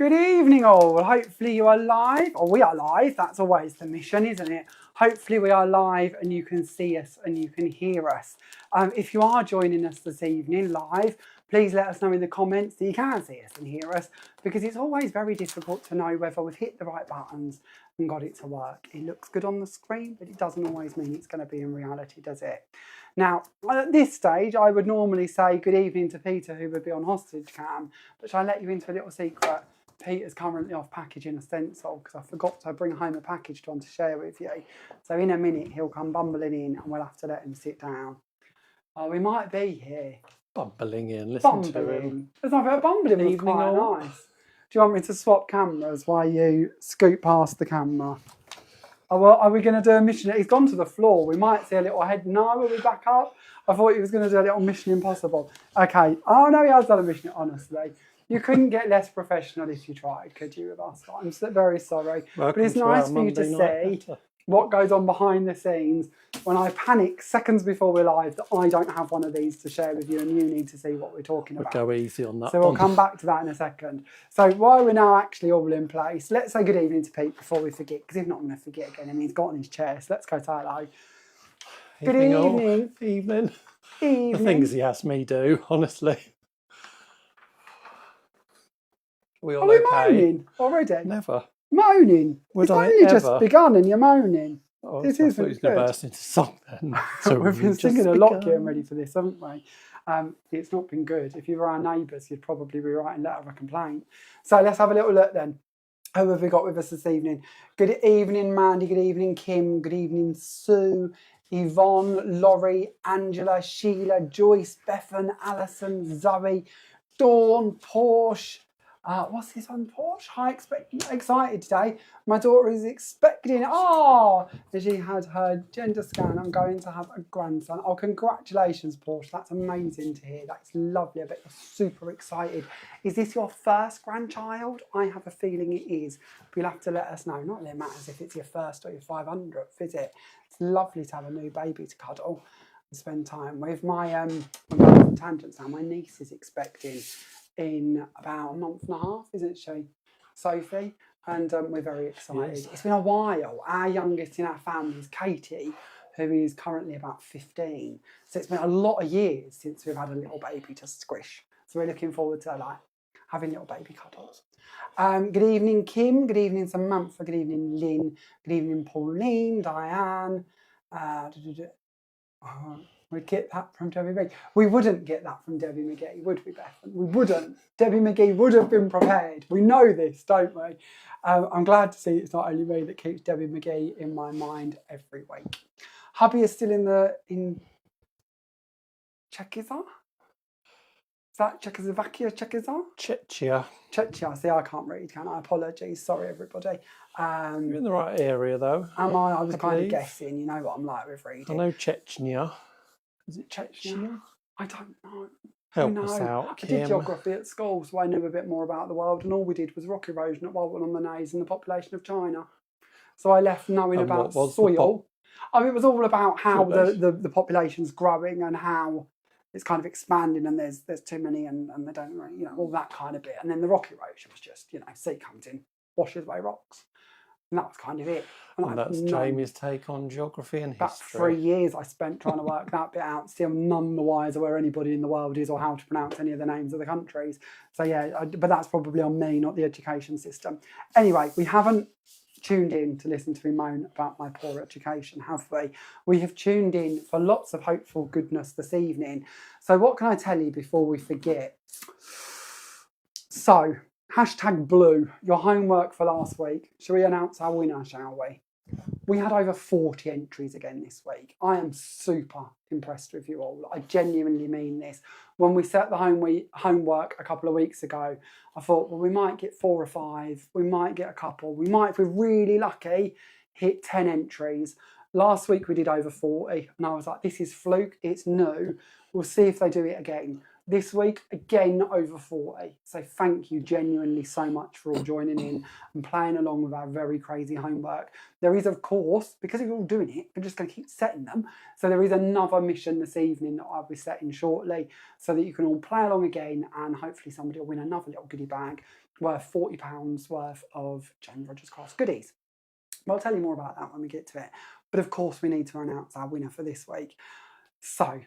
Good evening all. Well, hopefully you are live, or we are live. That's always the mission, isn't it? Hopefully we are live and you can see us and you can hear us. If you are joining us this evening live, please let us know in the comments that you can see us and hear us, because it's always very difficult to know whether we've hit the right buttons and got it to work. It looks good on the screen, but it doesn't always mean it's going to be in reality, does it? Now, at this stage, I would normally say good evening to Peter, who would be on hostage cam, but shall I let you into a little secret? Peter's currently off packaging a stencil because I forgot to bring home a packaged one to share with you. So in a minute he'll come bumbling in and we'll have to let him sit down. Oh, we might be here. Bumbling in, listen to him. There's nothing about bumbling, was quite all. nice. Do you want me to swap cameras while you scoot past the camera? Oh, well, are we going to do a mission? He's gone to the floor. We might see a little head. No, are we back up? I thought he was going to do a little Mission Impossible. Okay. Oh, no, he has done a mission, honestly. You couldn't get less professional if you tried, could you, with us? I'm very sorry. But it's nice for you to see what goes on behind the scenes when I panic seconds before we're live that I don't have one of these to share with you and you need to see what we're talking about. We'll go easy on that. So we'll come back to that in a second. So while we're now actually all in place, let's say good evening to Pete before we forget, because if not, I'm going to forget again. I mean, he's got on his chair, so let's go say hello. Good evening. Evening. The things he has me do, honestly. Are we moaning already? Never. Moaning? It's only just begun and you're moaning. Oh, this isn't good. Going to burst into song then. We've been singing a lot getting ready for this, haven't we? It's not been good. If you were our neighbours, you'd probably be writing a letter of a complaint. So let's have a little look then. Who have we got with us this evening? Good evening, Mandy. Good evening, Kim. Good evening, Sue, Yvonne, Laurie, Angela, Sheila, Joyce, Bethan, Alison, Zoe, Dawn, Porsche. What's this on Porsche? Excited today. My daughter is expecting, she had her gender scan. I'm going to have a grandson. Oh, congratulations, Porsche. That's amazing to hear. That's lovely. I bet you're super excited. Is this your first grandchild? I have a feeling it is. But you'll have to let us know. Not that it matters if it's your first or your 500th, is it? It's lovely to have a new baby to cuddle and spend time with. I'm going on tangents now. My niece is expecting in about a month and a half, isn't she, Sophie? And we're very excited. Yes. It's been a while. Our youngest in our family is Katie, who is currently about 15. So it's been a lot of years since we've had a little baby to squish. So we're looking forward to having little baby cuddles. Good evening, Kim. Good evening, Samantha. Good evening, Lynn. Good evening, Pauline, Diane. We'd get that from Debbie McGee. We wouldn't get that from Debbie McGee, would we, Beth? We wouldn't. Debbie McGee would have been prepared. We know this, don't we? I'm glad to see it's not only me that keeps Debbie McGee in my mind every week. Hubby is still in Czechia? Is that Czechoslovakia, Czechia? Czechia. See, I can't read, can I? Apologies. Sorry, everybody. You're in the right area, though. Am I? I was kind of guessing. You know what I'm like with reading. I know Chechnya. Is it Chechnya? I don't know. Help us out, Kim. I did geography at school, so I knew a bit more about the world, and all we did was rock erosion at Walton on the Naze and the population of China. So I left knowing about soil. It was all about how the population's growing and how it's kind of expanding, and there's too many, and they don't really, all that kind of bit. And then the rock erosion was just, sea comes in, washes away rocks. And that was kind of it. And that's Jamie's take on geography and history. About 3 years I spent trying to work that bit out, still none the wiser where anybody in the world is or how to pronounce any of the names of the countries. So yeah, but that's probably on me, not the education system. Anyway, we haven't tuned in to listen to me moan about my poor education, have we? We have tuned in for lots of hopeful goodness this evening. So what can I tell you before we forget? So, #blue, your homework for last week. Shall we announce our winner, shall we? We had over 40 entries again this week. I am super impressed with you all. I genuinely mean this. When we set the homework a couple of weeks ago, I thought, well, we might get 4 or 5. We might get a couple. We might, if we're really lucky, hit 10 entries. Last week we did over 40, and I was like, this is fluke. It's new. We'll see if they do it again. This week, again, over 40. So thank you genuinely so much for all joining in and playing along with our very crazy homework. There is, of course, because you're all doing it, we're just going to keep setting them. So there is another mission this evening that I'll be setting shortly so that you can all play along again and hopefully somebody will win another little goodie bag worth £40 worth of Jamie Rodgers Crafts goodies. But I'll tell you more about that when we get to it. But of course, we need to announce our winner for this week. So,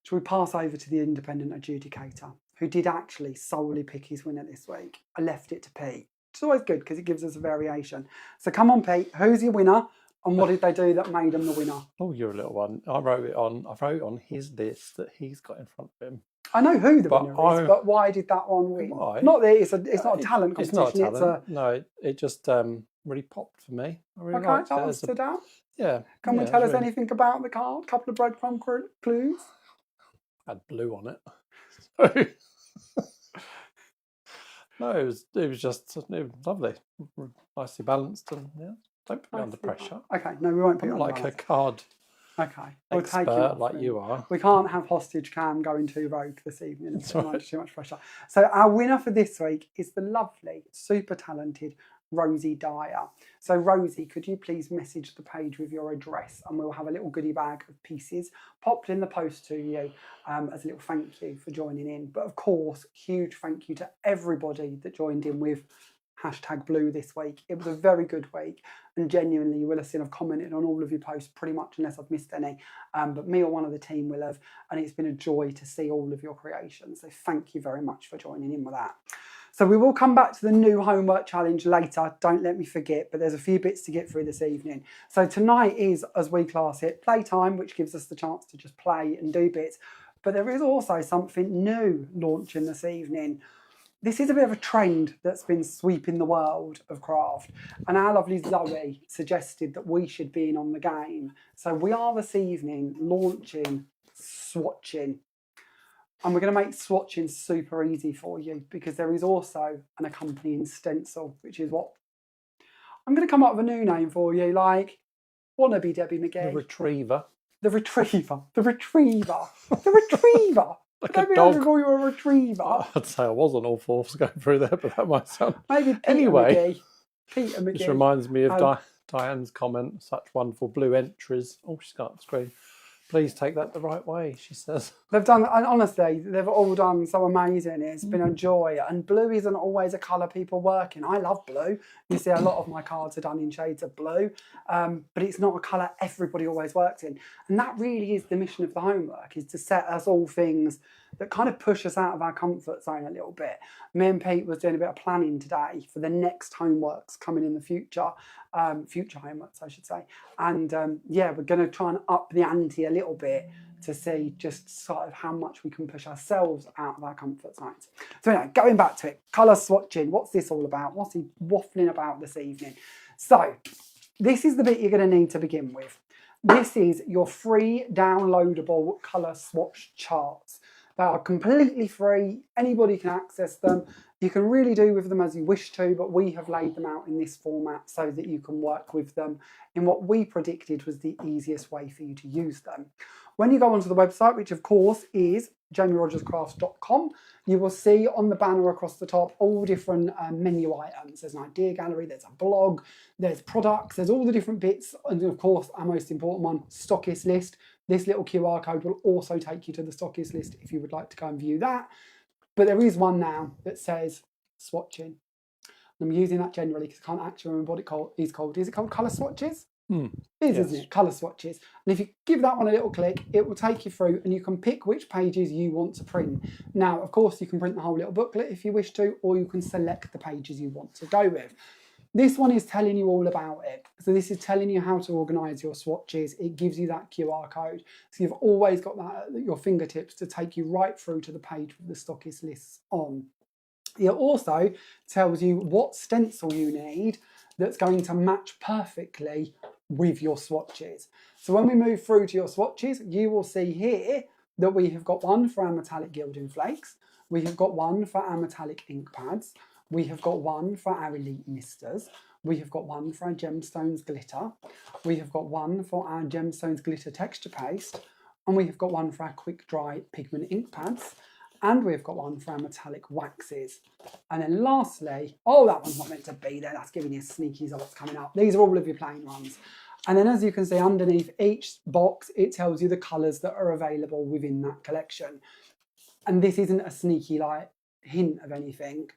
shall we pass over to the independent adjudicator, who did actually solely pick his winner this week? I left it to Pete. It's always good because it gives us a variation. So come on, Pete, who's your winner and what did they do that made him the winner? Oh, you're a little one. I wrote on his list that he's got in front of him. I know who the winner is, but why did that one win? Why? Not that it's not a talent competition. It's not a talent. No, it just really popped for me. I really liked that it. was stood out. Yeah. Can we tell us anything about the card? Couple of breadcrumb clues. Had blue on it. No, it was lovely, nicely balanced, and yeah, don't put me under pressure. Okay, no, we won't put I'm you like a card we'll expert take you like you are. We can't have hostage cam going too rogue this evening. It's too much pressure. So our winner for this week is the lovely, super talented Rosie Dyer. So Rosie, could you please message the page with your address and we'll have a little goodie bag of pieces popped in the post to you as a little thank you for joining in. But of course, huge thank you to everybody that joined in with #blue this week. It was a very good week and genuinely you will have seen I've commented on all of your posts pretty much unless I've missed any, but me or one of the team will have, and it's been a joy to see all of your creations. So thank you very much for joining in with that. So we will come back to the new homework challenge later, don't let me forget, but there's a few bits to get through this evening. So tonight is, as we class it, playtime, which gives us the chance to just play and do bits. But there is also something new launching this evening. This is a bit of a trend that's been sweeping the world of craft. And our lovely Zoe suggested that we should be in on the game. So we are this evening launching swatching. And we're going to make swatching super easy for you because there is also an accompanying stencil, which is what I'm going to come up with a new name for you, like wannabe Debbie McGee. The retriever. The retriever. The retriever. The retriever. Like a dog. Call you a retriever. I'd say I was on all fours going through there, but that might sound. Maybe Peter McGee. Peter McGee. This reminds me of Diane's comment. Such wonderful blue entries. Oh, she's got the screen. Please take that the right way, she says. They've done, and honestly, they've all done so amazing. It's been a joy. And blue isn't always a colour people work in. I love blue. You see a lot of my cards are done in shades of blue, but it's not a colour everybody always works in. And that really is the mission of the homework, is to set us all things that kind of push us out of our comfort zone a little bit. Me and Pete was doing a bit of planning today for the next homeworks coming in the future, future homeworks, I should say. And yeah, we're going to try and up the ante a little bit to see just sort of how much we can push ourselves out of our comfort zones. So anyway, going back to it, colour swatching, what's this all about? What's he waffling about this evening? So this is the bit you're going to need to begin with. This is your free downloadable colour swatch charts. They are completely free, anybody can access them. You can really do with them as you wish to, but we have laid them out in this format so that you can work with them in what we predicted was the easiest way for you to use them. When you go onto the website, which of course is jamierodgerscrafts.com, you will see on the banner across the top all different menu items. There's an idea gallery, there's a blog, there's products, there's all the different bits, and of course our most important one, stockist list. This little QR code will also take you to the stockist list if you would like to go and view that. But there is one now that says swatching. I'm using that generally because I can't actually remember what it is called. Is it called colour swatches? It is, isn't it? Colour swatches. And if you give that one a little click, it will take you through and you can pick which pages you want to print. Now, of course, you can print the whole little booklet if you wish to, or you can select the pages you want to go with. This one is telling you all about it. So this is telling you how to organise your swatches. It gives you that QR code. So you've always got that at your fingertips to take you right through to the page with the stockist lists on. It also tells you what stencil you need that's going to match perfectly with your swatches. So when we move through to your swatches, you will see here that we have got one for our metallic gilding flakes. We have got one for our metallic ink pads. We have got one for our Elite Misters. We have got one for our Gemstones Glitter. We have got one for our Gemstones Glitter Texture Paste. And we have got one for our Quick Dry Pigment Ink Pads. And we've got one for our metallic waxes. And then lastly, oh, that one's not meant to be there. That's giving you sneakies of what's coming up. These are all of your plain ones. And then as you can see underneath each box, it tells you the colours that are available within that collection. And this isn't a sneaky like hint of anything,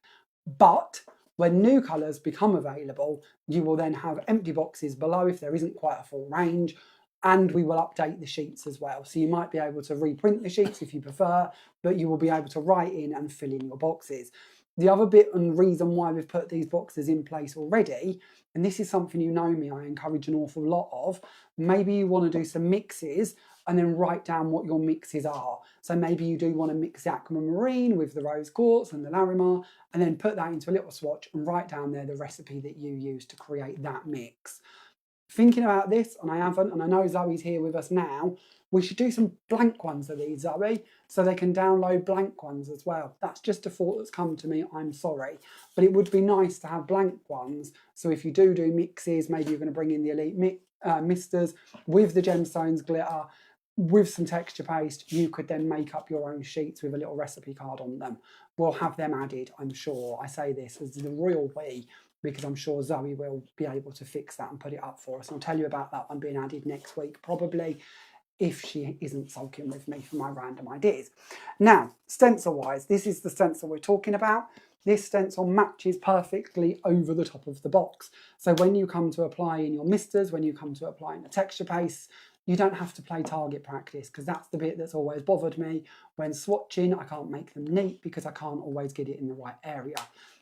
but when new colours become available, you will then have empty boxes below if there isn't quite a full range, and we will update the sheets as well. So you might be able to reprint the sheets if you prefer, but you will be able to write in and fill in your boxes. The other bit and reason why we've put these boxes in place already, and this is something you know me, I encourage an awful lot of, maybe you want to do some mixes and then write down what your mixes are. So maybe you do want to mix the aquamarine with the rose quartz and the Larimar, and then put that into a little swatch and write down there the recipe that you use to create that mix. Thinking about this, and I haven't, and I know Zoe's here with us now, we should do some blank ones of these, Zoe, so they can download blank ones as well. That's just a thought that's come to me, I'm sorry. But it would be nice to have blank ones, so if you do mixes, maybe you're going to bring in the Elite Misters with the gemstones glitter, with some texture paste, you could then make up your own sheets with a little recipe card on them. We'll have them added, I'm sure. I say this as the royal we, because I'm sure Zoe will be able to fix that and put it up for us. And I'll tell you about that one being added next week, probably, if she isn't sulking with me for my random ideas. Now, stencil-wise, this is the stencil we're talking about. This stencil matches perfectly over the top of the box. So when you come to apply in your misters, when you come to apply in the texture paste, you don't have to play target practice, because that's the bit that's always bothered me. When swatching, I can't make them neat because I can't always get it in the right area.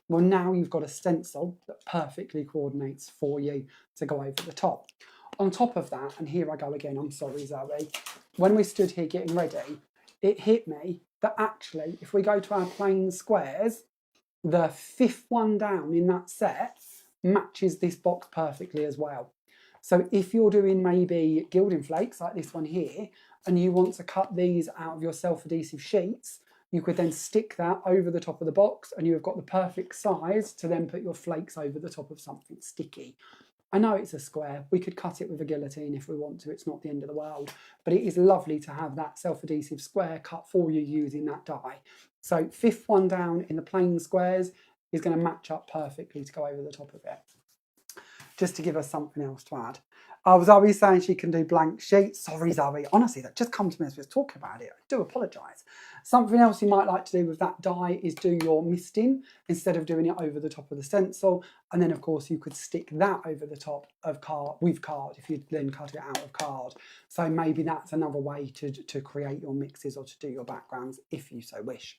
Well, now you've got a stencil that perfectly coordinates for you to go over the top. On top of that, and here I go again, I'm sorry, Zoe, when we stood here getting ready, it hit me that actually, if we go to our plain squares, the 5th one down in that set matches this box perfectly as well. So if you're doing maybe gilding flakes like this one here, and you want to cut these out of your self-adhesive sheets, you could then stick that over the top of the box and you've got the perfect size to then put your flakes over the top of something sticky. I know it's a square, we could cut it with a guillotine if we want to, it's not the end of the world, but it is lovely to have that self-adhesive square cut for you using that die. So 5th one down in the plain squares is going to match up perfectly to go over the top of it. Just to give us something else to add. Zoe saying she can do blank sheets. Sorry, Zoe. Honestly, that just come to me as we were talking about it. I do apologise. Something else you might like to do with that die is do your misting instead of doing it over the top of the stencil. And then, of course, you could stick that over the top of card with card if you then cut it out of card. So maybe that's another way to create your mixes or to do your backgrounds if you so wish.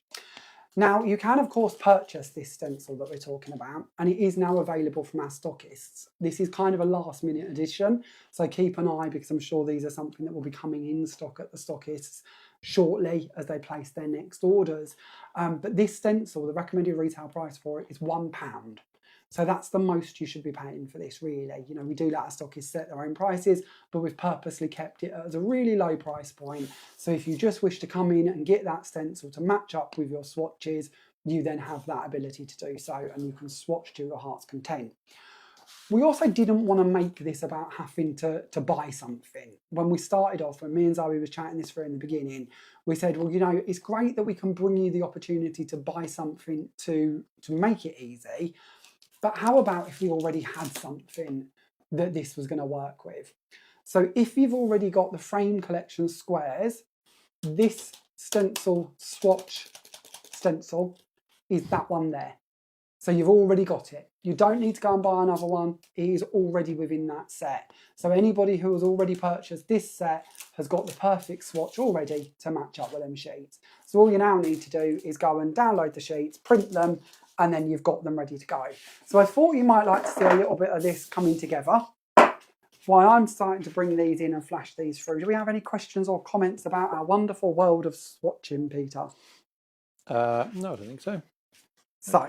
Now, you can, of course, purchase this stencil that we're talking about, and it is now available from our stockists. This is kind of a last-minute addition, so keep an eye, because I'm sure these are something that will be coming in stock at the stockists shortly as they place their next orders. But this stencil, the recommended retail price for it is £1. So that's the most you should be paying for this, really. You know, we do let our stockists set their own prices, but we've purposely kept it at a really low price point. So if you just wish to come in and get that stencil to match up with your swatches, you then have that ability to do so, and you can swatch to your heart's content. We also didn't want to make this about having to buy something. When we started off, when me and Zoe was chatting this through in the beginning, we said, well, you know, it's great that we can bring you the opportunity to buy something to make it easy. But how about if we already had something that this was going to work with? So if you've already got the Frame Collection squares, this stencil, swatch stencil, is that one there. So you've already got it. You don't need to go and buy another one. It is already within that set. So anybody who has already purchased this set has got the perfect swatch already to match up with them sheets. So all you now need to do is go and download the sheets, print them, and then you've got them ready to go. So I thought you might like to see a little bit of this coming together. While I'm starting to bring these in and flash these through, do we have any questions or comments about our wonderful world of swatching, Peter? No, I don't think so. So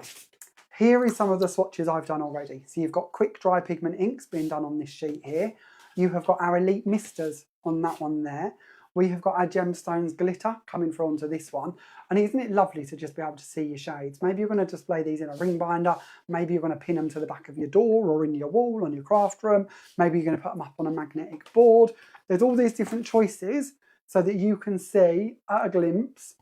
here is some of the swatches I've done already. So you've got quick dry pigment inks being done on this sheet here. You have got our Elite Misters on that one there. We have got our gemstones glitter coming through onto this one. And isn't it lovely to just be able to see your shades? Maybe you're going to display these in a ring binder. Maybe you're going to pin them to the back of your door or in your wall on your craft room. Maybe you're going to put them up on a magnetic board. There's all these different choices so that you can see at a glimpse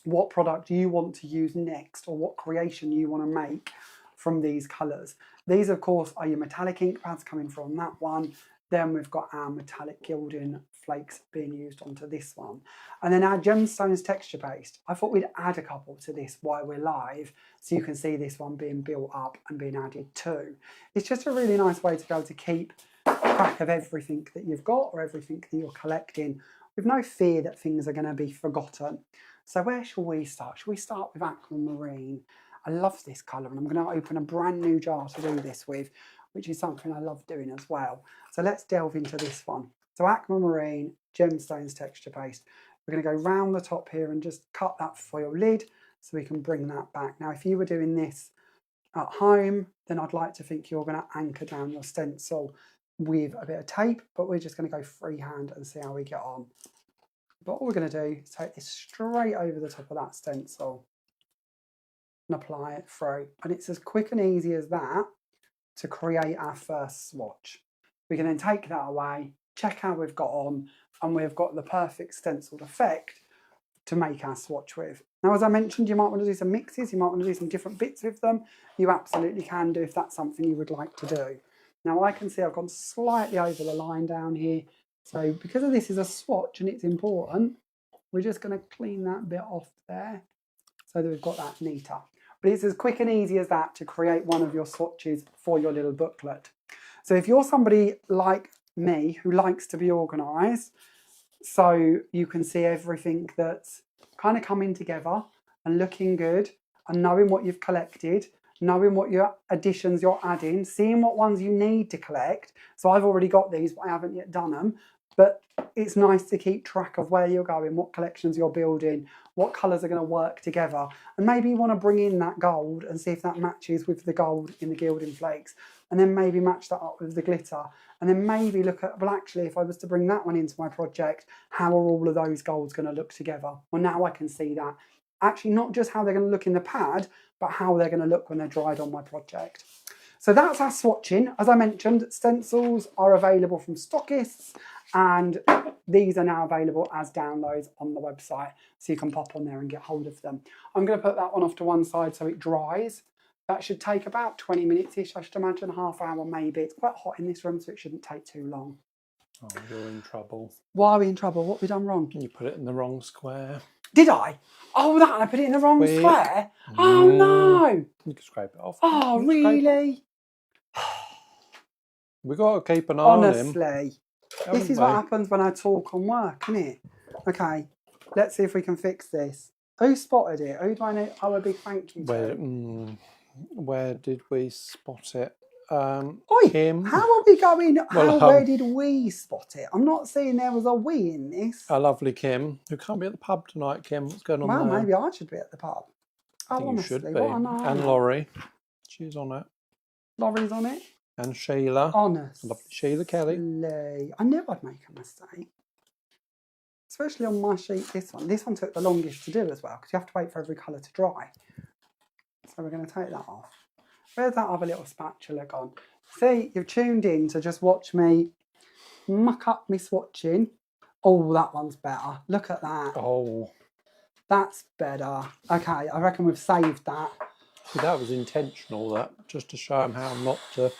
what product you want to use next or what creation you want to make from these colours. These, of course, are your metallic ink pads coming from that one. Then we've got our metallic gilding flakes being used onto this one. And then our gemstones texture paste. I thought we'd add a couple to this while we're live so you can see this one being built up and being added too. It's just a really nice way to be able to keep track of everything that you've got or everything that you're collecting with no fear that things are going to be forgotten. So where shall we start? Shall we start with aquamarine? I love this colour and I'm going to open a brand new jar to do this with, which is something I love doing as well. So let's delve into this one. So aquamarine, gemstones texture paste. We're going to go round the top here and just cut that foil lid so we can bring that back. Now, if you were doing this at home, then I'd like to think you're going to anchor down your stencil with a bit of tape, but we're just going to go freehand and see how we get on. But all we're going to do is take this straight over the top of that stencil and apply it through. And it's as quick and easy as that to create our first swatch. We can then take that away, check how we've got on, and we've got the perfect stenciled effect to make our swatch with. Now, as I mentioned, you might want to do some mixes, you might want to do some different bits with them. You absolutely can do if that's something you would like to do. Now, I can see I've gone slightly over the line down here. So because of this is a swatch and it's important, we're just going to clean that bit off there so that we've got that neater. But it's as quick and easy as that to create one of your swatches for your little booklet. So if you're somebody like me who likes to be organised, so you can see everything that's kind of coming together and looking good and knowing what you've collected, knowing what your additions you're adding, seeing what ones you need to collect. So I've already got these, but I haven't yet done them. But it's nice to keep track of where you're going, what collections you're building, what colours are going to work together. And maybe you want to bring in that gold and see if that matches with the gold in the gilding flakes. And then maybe match that up with the glitter. And then maybe look at, well, actually, if I was to bring that one into my project, how are all of those golds going to look together? Well, now I can see that. Actually, not just how they're going to look in the pad, but how they're going to look when they're dried on my project. So that's our swatching. As I mentioned, stencils are available from stockists, and these are now available as downloads on the website, so you can pop on there and get hold of them. I'm going to put that one off to one side so it dries. That should take about 20 minutes-ish, I should imagine, half hour maybe. It's quite hot in this room, so it shouldn't take too long. Oh, you're in trouble. Why are we in trouble? What have we done wrong? You put it in the wrong square. Did I? Oh, that, I put it in the wrong square? Oh, no! You can scrape it off. Oh, really? We've got to keep an eye on him. Honestly. This is what happens when I talk on work, isn't it? Okay, let's see if we can fix this. Who spotted it? Who do I know? Oh, a big thank you to. Where did we spot it? Oi, Kim. how are we going? Well, where did we spot it? I'm not seeing there was a we in this. Our lovely Kim, who can't be at the pub tonight. Kim, what's going on there? Well, maybe I should be at the pub. I think honestly, you should be. What an honour. And Laurie, she's on it. Laurie's on it. And Sheila. Honestly. Lovely Sheila Kelly. I knew I'd make a mistake. Especially on my sheet, this one. This one took the longest to do as well, because you have to wait for every colour to dry. So we're going to take that off. Where's that other little spatula gone? See, you've tuned in to just watch me muck up my swatching. Oh, that one's better. Look at that. Oh. That's better. Okay, I reckon we've saved that. That was intentional, that, just to show him how not to...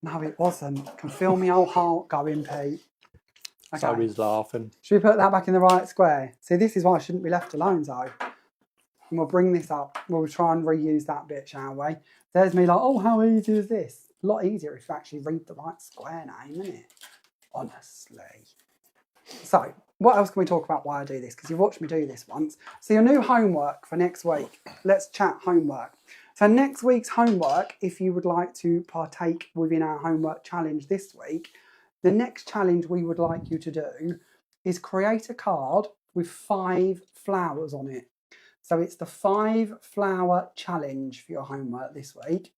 No, it wasn't. I can feel my old heart going, Pete. Okay. So he's laughing. Should we put that back in the right square? See, this is why I shouldn't be left alone, though. And we'll bring this up. We'll try and reuse that bit, shall we? There's me like, oh, how easy is this? A lot easier if you actually read the right square name, isn't it? Honestly. So, what else can we talk about why I do this? Because you've watched me do this once. So your new homework for next week. Let's chat homework. So next week's homework, if you would like to partake within our homework challenge this week, the next challenge we would like you to do is create a card with 5 flowers on it. So it's the 5 flower challenge for your homework this week.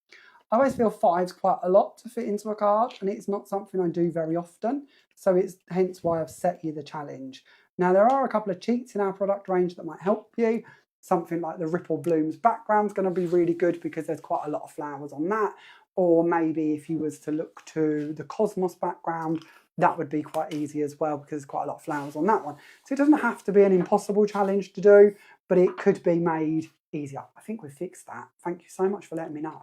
I always feel 5's quite a lot to fit into a card, and it's not something I do very often. So it's hence why I've set you the challenge. Now, there are a couple of cheats in our product range that might help you. Something like the Ripple Blooms background is going to be really good because there's quite a lot of flowers on that. Or maybe if you was to look to the Cosmos background, that would be quite easy as well because there's quite a lot of flowers on that one. So it doesn't have to be an impossible challenge to do, but it could be made easier. I think we've fixed that. Thank you so much for letting me know.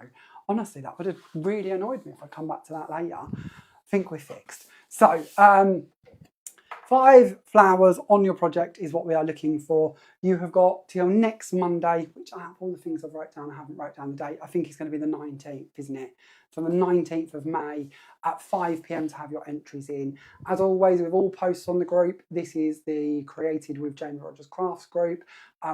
Honestly, that would have really annoyed me if I come back to that later. I think we're fixed. So 5 flowers on your project is what we are looking for. You have got till next Monday, which I have all the things I've wrote down. I haven't wrote down the date. I think it's going to be the 19th, isn't it? So the 19th of May at 5 p.m. to have your entries in. As always, with all posts on the group, this is the Created with Jamie Rodgers Crafts group.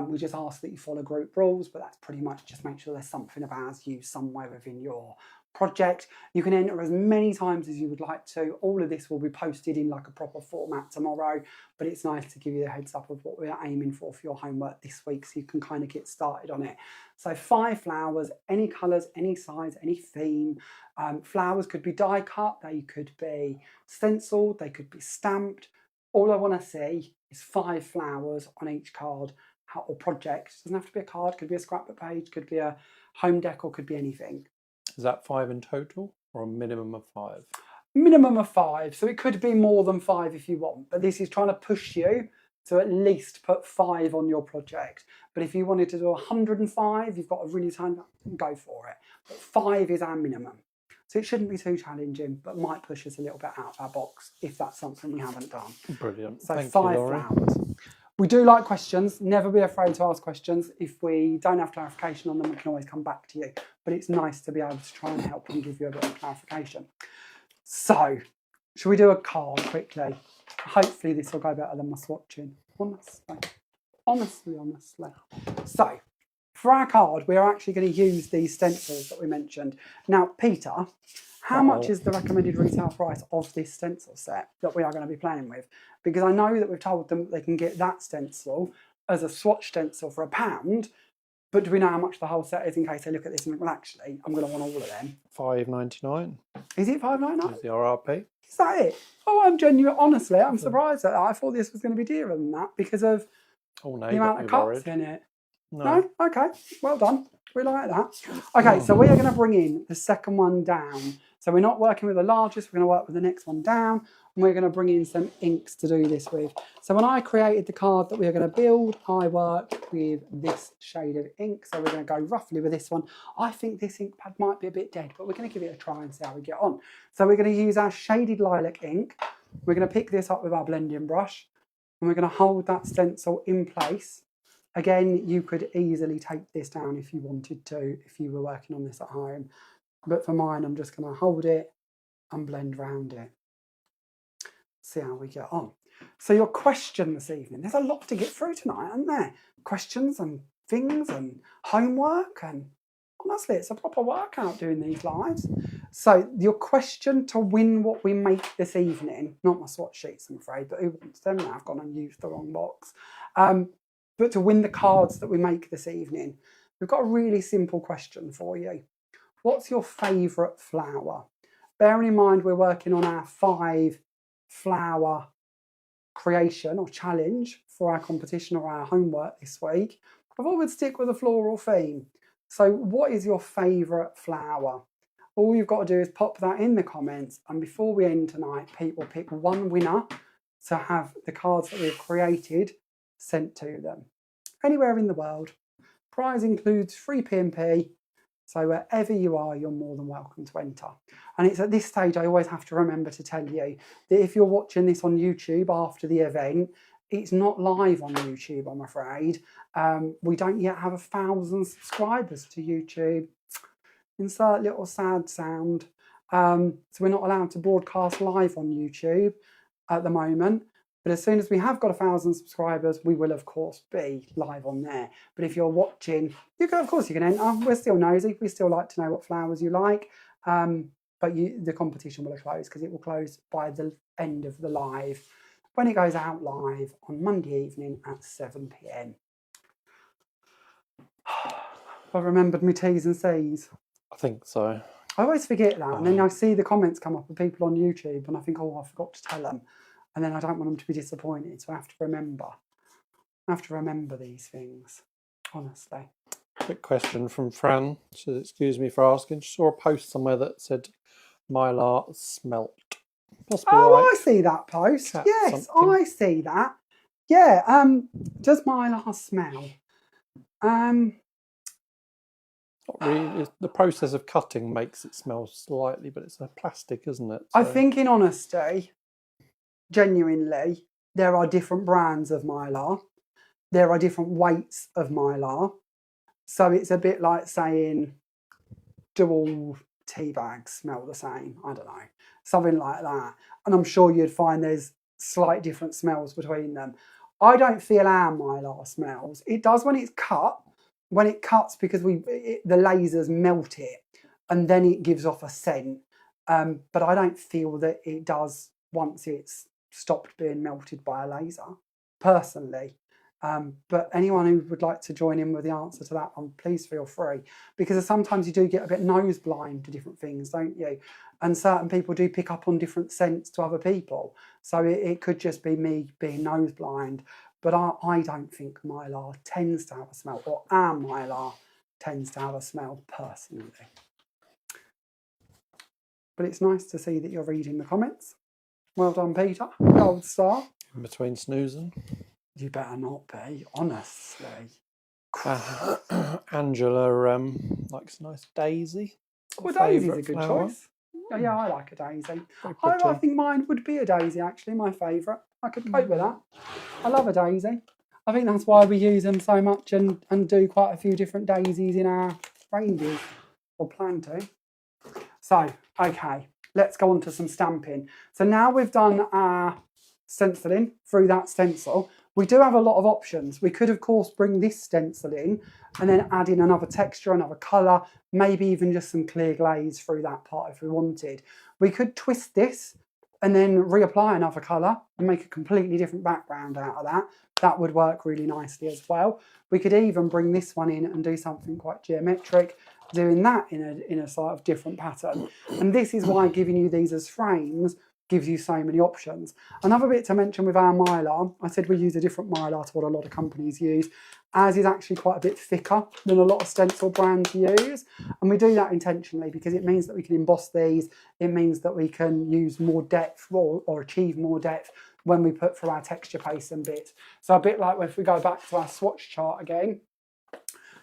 We just ask that you follow group rules, but that's pretty much just make sure there's something of ours used somewhere within your project. You can enter as many times as you would like to. All of this will be posted in like a proper format tomorrow, but it's nice to give you the heads up of what we're aiming for your homework this week, so you can kind of get started on it. So 5 flowers, any colours, any size, any theme. Flowers could be die cut, they could be stenciled, they could be stamped. All I want to see is 5 flowers on each card or project. It doesn't have to be a card, could be a scrapbook page, could be a home decor, could be anything. Is that 5 in total or a minimum of 5? Minimum of 5, so it could be more than 5 if you want, but this is trying to push you to at least put 5 on your project. But if you wanted to do 105, you've got a really time, go for it. But 5 is our minimum. So it shouldn't be too challenging, but might push us a little bit out of our box if that's something we haven't done. Brilliant. So Thank 5 you, Laurie. flowers. We do like questions. Never be afraid to ask questions. If we don't have clarification on them, we can always come back to you. But it's nice to be able to try and help and give you a bit of clarification. So, should we do a card quickly? Hopefully this will go better than my swatching. Honestly. So, for our card, we are actually going to use these stencils that we mentioned. Now, Peter, how much is the recommended retail price of this stencil set that we are going to be playing with? Because I know that we've told them that they can get that stencil as a swatch stencil for £1, but do we know how much the whole set is in case they look at this and think, well, actually, I'm going to want all of them? $5.99. Is it $5.99? Is the RRP? Is that it? Oh, I'm genuine. Honestly, I'm surprised at that. I thought this was going to be dearer than that because of Oh, no, the amount of cuts in it. No? Okay, well done. We like that. Okay, so we are going to bring in the second one down. So we're not working with the largest, we're going to work with the next one down, and we're going to bring in some inks to do this with. So when I created the card that we are going to build, I worked with this shade of ink. So we're going to go roughly with this one. I think this ink pad might be a bit dead, but we're going to give it a try and see how we get on. So we're going to use our shaded lilac ink. We're going to pick this up with our blending brush, and we're going to hold that stencil in place. Again, you could easily take this down if you wanted to, if you were working on this at home. But for mine, I'm just going to hold it and blend around it. See how we get on. So your question this evening, there's a lot to get through tonight, isn't there? Questions and things and homework, and honestly, it's a proper workout doing these lives. So your question to win what we make this evening, not my swatch sheets, I'm afraid, but who wants them now? I've gone and used the wrong box. But to win the cards that we make this evening, we've got a really simple question for you. What's your favourite flower? Bearing in mind we're working on our 5 flower creation or challenge for our competition or our homework this week, I thought we'd stick with a floral theme. So what is your favourite flower? All you've got to do is pop that in the comments, and before we end tonight, Pete will pick one winner to have the cards that we've created sent to them. Anywhere in the world. Prize includes free P&P, so wherever you are, you're more than welcome to enter. And it's at this stage I always have to remember to tell you that if you're watching this on YouTube after the event, it's not live on YouTube, I'm afraid. We don't yet have 1,000 subscribers to YouTube. Insert little sad sound. So we're not allowed to broadcast live on YouTube at the moment. But as soon as we have got 1,000 subscribers, we will, of course, be live on there. But if you're watching, you can, of course, you can enter. We're still nosy. We still like to know what flowers you like. But the competition will close because it will close by the end of the live when it goes out live on Monday evening at 7 p.m. I've remembered my T's and C's. I think so. I always forget that. And then I see the comments come up of people on YouTube and I think, oh, I forgot to tell them. And then I don't want them to be disappointed, so I have to remember. I have to remember these things, honestly. Quick question from Fran. She says, excuse me for asking. She saw a post somewhere that said Mylar smelt. Possibly I see that post. Yes, something. I see that. Yeah, does Mylar smell? Not really. The process of cutting makes it smell slightly, but it's a plastic, isn't it? I think, in honesty, genuinely, there are different brands of Mylar. There are different weights of Mylar. So it's a bit like saying, do all tea bags smell the same? I don't know. Something like that. And I'm sure you'd find there's slight different smells between them. I don't feel our Mylar smells. It does when it's cut. When it cuts, because the lasers melt it and then it gives off a scent. But I don't feel that it does once it's stopped being melted by a laser, personally. But anyone who would like to join in with the answer to that one, please feel free. Because sometimes you do get a bit nose blind to different things, don't you? And certain people do pick up on different scents to other people. So it could just be me being nose blind. But I don't think Mylar tends to have a smell, or our Mylar tends to have a smell, personally. But it's nice to see that you're reading the comments. Well done, Peter. Gold star. In between snoozing. You better not be, honestly. Angela likes a nice daisy. Well, daisy's a good choice. Yeah, I like a daisy. I think mine would be a daisy, actually, my favourite. I could cope with that. I love a daisy. I think that's why we use them so much and do quite a few different daisies in our ranges, or plan to. So, okay, let's go on to some stamping. So now we've done our stenciling through that stencil. We do have a lot of options. We could, of course, bring this stencil in and then add in another texture, another colour, maybe even just some clear glaze through that part if we wanted. We could twist this and then reapply another colour and make a completely different background out of that. That would work really nicely as well. We could even bring this one in and do something quite geometric, doing that in a sort of different pattern. And this is why giving you these as frames gives you so many options. Another bit to mention with our Mylar, I said we use a different Mylar to what a lot of companies use. Ours is actually quite a bit thicker than a lot of stencil brands use. And we do that intentionally because it means that we can emboss these. It means that we can use more depth or achieve more depth when we put through our texture paste and bits. So a bit like if we go back to our swatch chart again,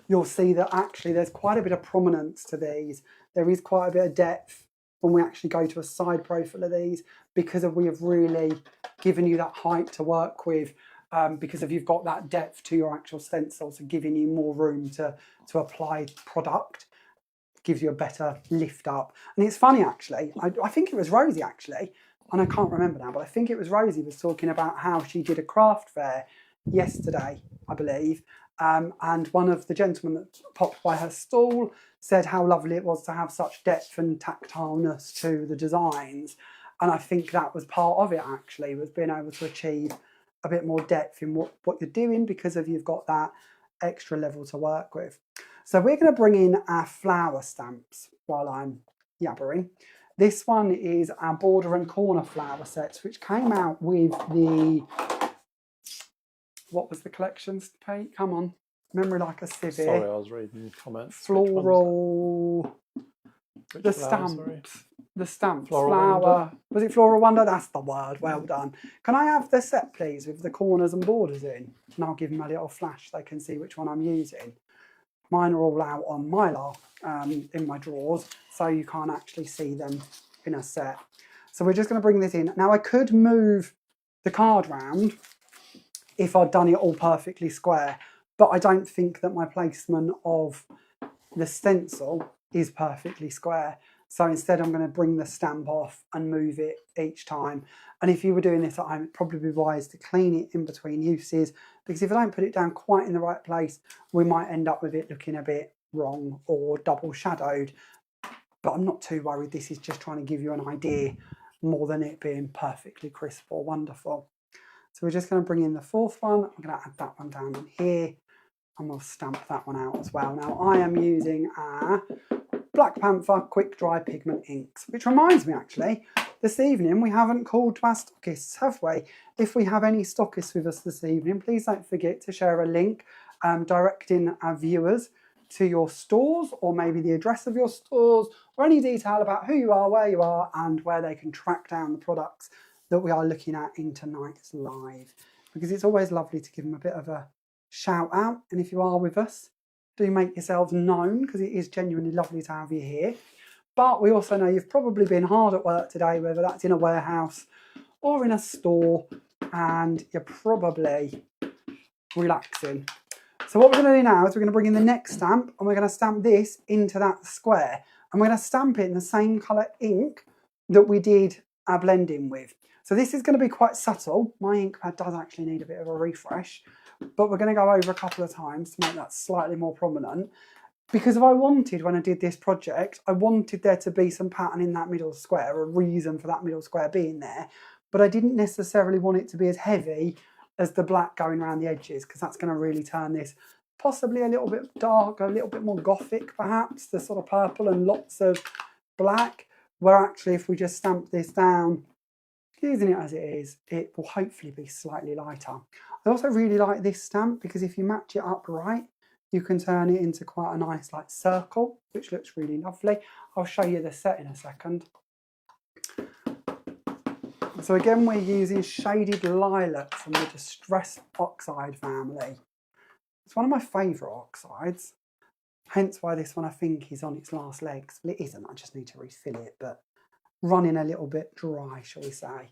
you'll see that actually there's quite a bit of prominence to these. There is quite a bit of depth when we actually go to a side profile of these, because we have really given you that height to work with, because if you've got that depth to your actual stencils and giving you more room to apply product, gives you a better lift up. And it's funny, actually, I think it was Rosie, actually, and I can't remember now, but I think it was Rosie was talking about how she did a craft fair yesterday, I believe, and one of the gentlemen that popped by her stall said how lovely it was to have such depth and tactileness to the designs. And I think that was part of it, actually, was being able to achieve a bit more depth in what you're doing because of you've got that extra level to work with. So we're going to bring in our flower stamps while I'm yabbering. This one is our border and corner flower sets, which came out with the... What was the collections, Pete? Come on. Memory like a sieve. Sorry, I was reading comments. Floral... The stamps. Sorry? The stamps. Floral Wonder? Was it Floral Wonder? That's the word. Well done. Can I have the set, please, with the corners and borders in? And I'll give them a little flash so they can see which one I'm using. Mine are all out on Mylar in my drawers, so you can't actually see them in a set. So we're just going to bring this in. Now, I could move the card round if I'd done it all perfectly square, but I don't think that my placement of the stencil is perfectly square. So instead I'm going to bring the stamp off and move it each time. And if you were doing this at home, it'd probably be wise to clean it in between uses, because if I don't put it down quite in the right place, we might end up with it looking a bit wrong or double shadowed. But I'm not too worried. This is just trying to give you an idea more than it being perfectly crisp or wonderful. So we're just going to bring in the fourth one. I'm going to add that one down in here, and we'll stamp that one out as well. Now I am using our Black Panther Quick Dry Pigment Inks, which reminds me, actually, this evening we haven't called to our stockists, have we? If we have any stockists with us this evening, please don't forget to share a link directing our viewers to your stores, or maybe the address of your stores, or any detail about who you are, where you are, and where they can track down the products that we are looking at in tonight's live. Because it's always lovely to give them a bit of a shout out. And if you are with us, do make yourselves known, because it is genuinely lovely to have you here. But we also know you've probably been hard at work today, whether that's in a warehouse or in a store, and you're probably relaxing. So what we're going to do now is we're going to bring in the next stamp, and we're going to stamp this into that square, and we're going to stamp it in the same colour ink that we did our blending with. So this is going to be quite subtle. My ink pad does actually need a bit of a refresh, but we're going to go over a couple of times to make that slightly more prominent. Because if I wanted, when I did this project, I wanted there to be some pattern in that middle square, a reason for that middle square being there, but I didn't necessarily want it to be as heavy as the black going around the edges, because that's going to really turn this possibly a little bit darker, a little bit more gothic perhaps, the sort of purple and lots of black, where actually if we just stamp this down, using it as it is, it will hopefully be slightly lighter. I also really like this stamp because if you match it up right, you can turn it into quite a nice like circle, which looks really lovely. I'll show you the set in a second. So again, we're using Shaded Lilac from the Distress Oxide family. It's one of my favourite oxides, hence why this one I think is on its last legs. Well, it isn't, I just need to refill it, but running a little bit dry, shall we say.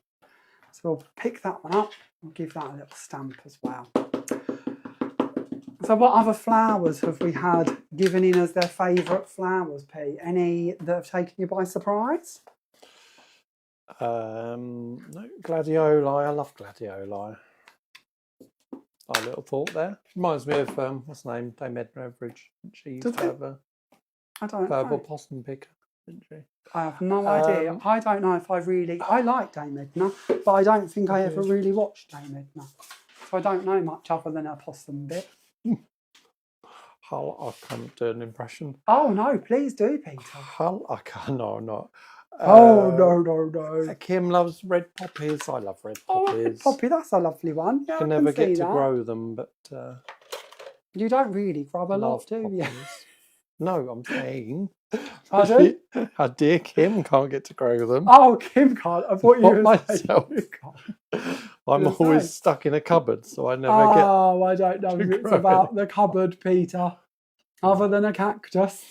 So we'll pick that one up and give that a little stamp as well. So what other flowers have we had given in as their favourite flowers, Pete? Any that have taken you by surprise? No, gladioli. I love gladioli. Our little thought there. Reminds me of, what's her name? Dame Edna Everage. She used to have a verbal possum picker, didn't she? I have no idea. I don't know if I like Dame Edna, but I don't think I ever really watched Dame Edna. So I don't know much other than her possum bit. I can't do an impression. Oh no, please do, Peter. I can't, no, I'm not. No. Kim loves red poppies. I love red poppies. Red poppy, that's a lovely one. Yeah, I can never get to grow them, but you don't really grow a lot, do you? No, I'm saying our dear Kim can't get to grow them. Oh, Kim can't. I thought you were myself. I'm always stuck in a cupboard, so I never get. Oh, I don't know if it's about the cupboard, Peter. Other than a cactus.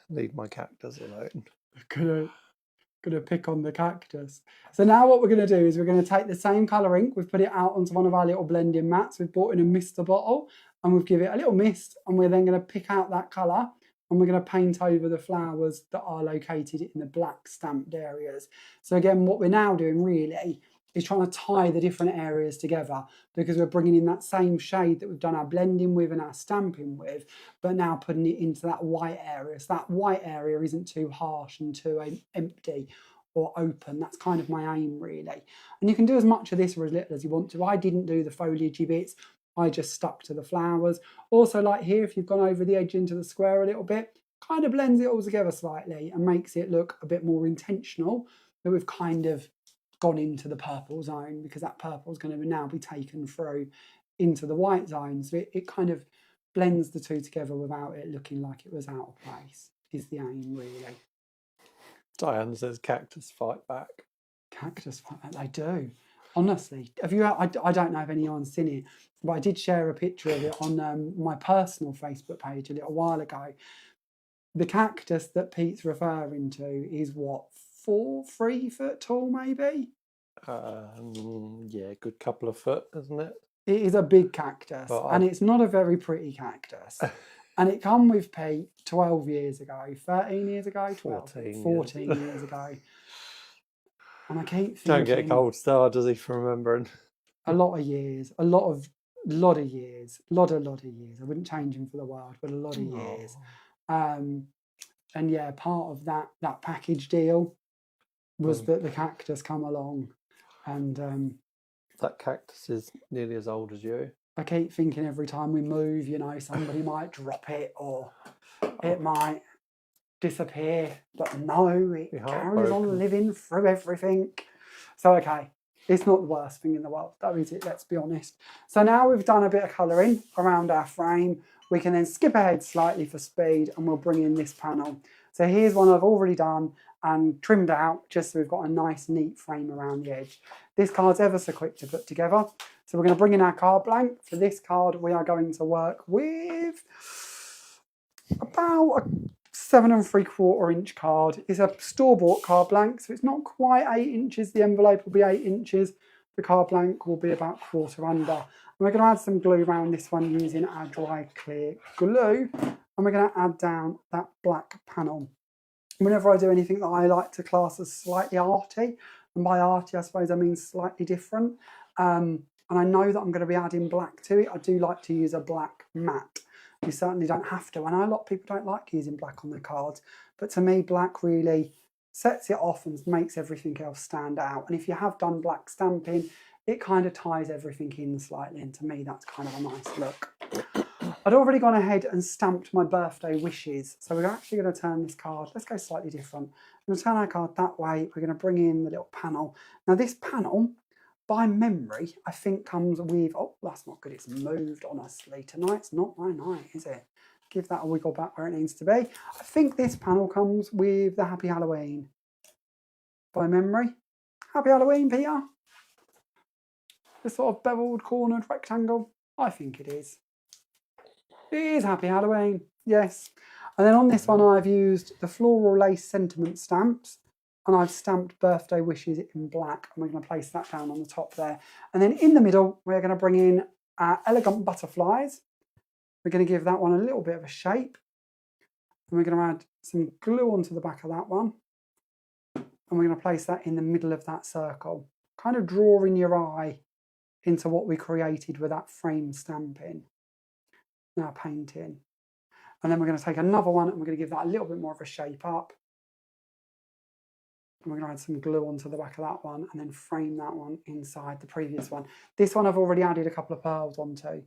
Leave my cactus alone. Gonna pick on the cactus. So now what we're gonna do is we're gonna take the same colour ink, we've put it out onto one of our little blending mats, we've brought in a mister bottle and we've given it a little mist, and we're then gonna pick out that colour and we're gonna paint over the flowers that are located in the black stamped areas. So again, what we're now doing really is trying to tie the different areas together, because we're bringing in that same shade that we've done our blending with and our stamping with, but now putting it into that white area. So that white area isn't too harsh and too empty or open. That's kind of my aim really. And you can do as much of this or as little as you want to. I didn't do the foliagey bits. I just stuck to the flowers. Also, like here, if you've gone over the edge into the square a little bit, kind of blends it all together slightly and makes it look a bit more intentional, that we've kind of gone into the purple zone, because that purple is going to now be taken through into the white zone. So it kind of blends the two together without it looking like it was out of place, is the aim really. Diane says cactus fight back. Cactus fight back, they do. Honestly, have you? I don't know if anyone's seen it, but I did share a picture of it on my personal Facebook page a little while ago. The cactus that Pete's referring to is what, 3 foot tall maybe? Yeah, good couple of foot, isn't it? It is a big cactus, and it's not a very pretty cactus. And it come with Pete 12 years ago, 13 years ago, 14 years ago. And I keep thinking, don't get a gold star, does he, for remembering? A lot of years, a lot of years. I wouldn't change him for the world, but a lot of years. And yeah, part of that package deal was that the cactus come along, and that cactus is nearly as old as you. I keep thinking every time we move, you know, somebody might drop it or it might disappear, but no, it carries on living through everything. So okay, it's not the worst thing in the world, though, is it? Let's be honest. So now we've done a bit of colouring around our frame. we can then skip ahead slightly for speed and we'll bring in this panel. So here's one I've already done and trimmed out just so we've got a nice neat frame around the edge. This card's ever so quick to put together. So we're going to bring in our card blank. For this card we are going to work with about a 7 3/4 inch card. It's a store-bought card blank, so it's not quite 8 inches. The envelope will be 8 inches. The card blank will be about 1/4 under. And we're going to add some glue around this one using our dry clear glue. And we're going to add down that black panel. Whenever I do anything that I like to class as slightly arty, and by arty I suppose I mean slightly different, and I know that I'm going to be adding black to it, I do like to use a black matte. You certainly don't have to. I know a lot of people don't like using black on their cards, but to me black really sets it off and makes everything else stand out. And if you have done black stamping, it kind of ties everything in slightly, and to me that's kind of a nice look. I'd already gone ahead and stamped my birthday wishes, so we're actually going to turn this card, let's go slightly different. We're going to turn our card that way, we're going to bring in the little panel. Now this panel, by memory, I think comes with, oh, that's not good, it's moved, honestly. Tonight's not my night, is it? Give that a wiggle back where it needs to be. I think this panel comes with the Happy Halloween. By memory. Happy Halloween, Peter? This sort of beveled cornered rectangle? I think it is. It is Happy Halloween, yes. And then on this one I've used the floral lace sentiment stamps, and I've stamped birthday wishes in black, and we're going to place that down on the top there. And then in the middle we're going to bring in our elegant butterflies. We're going to give that one a little bit of a shape, and we're going to add some glue onto the back of that one, and we're going to place that in the middle of that circle, kind of drawing your eye into what we created with that frame stamping. Now painting. And then we're going to take another one and we're going to give that a little bit more of a shape up. And we're going to add some glue onto the back of that one and then frame that one inside the previous one. This one I've already added a couple of pearls onto,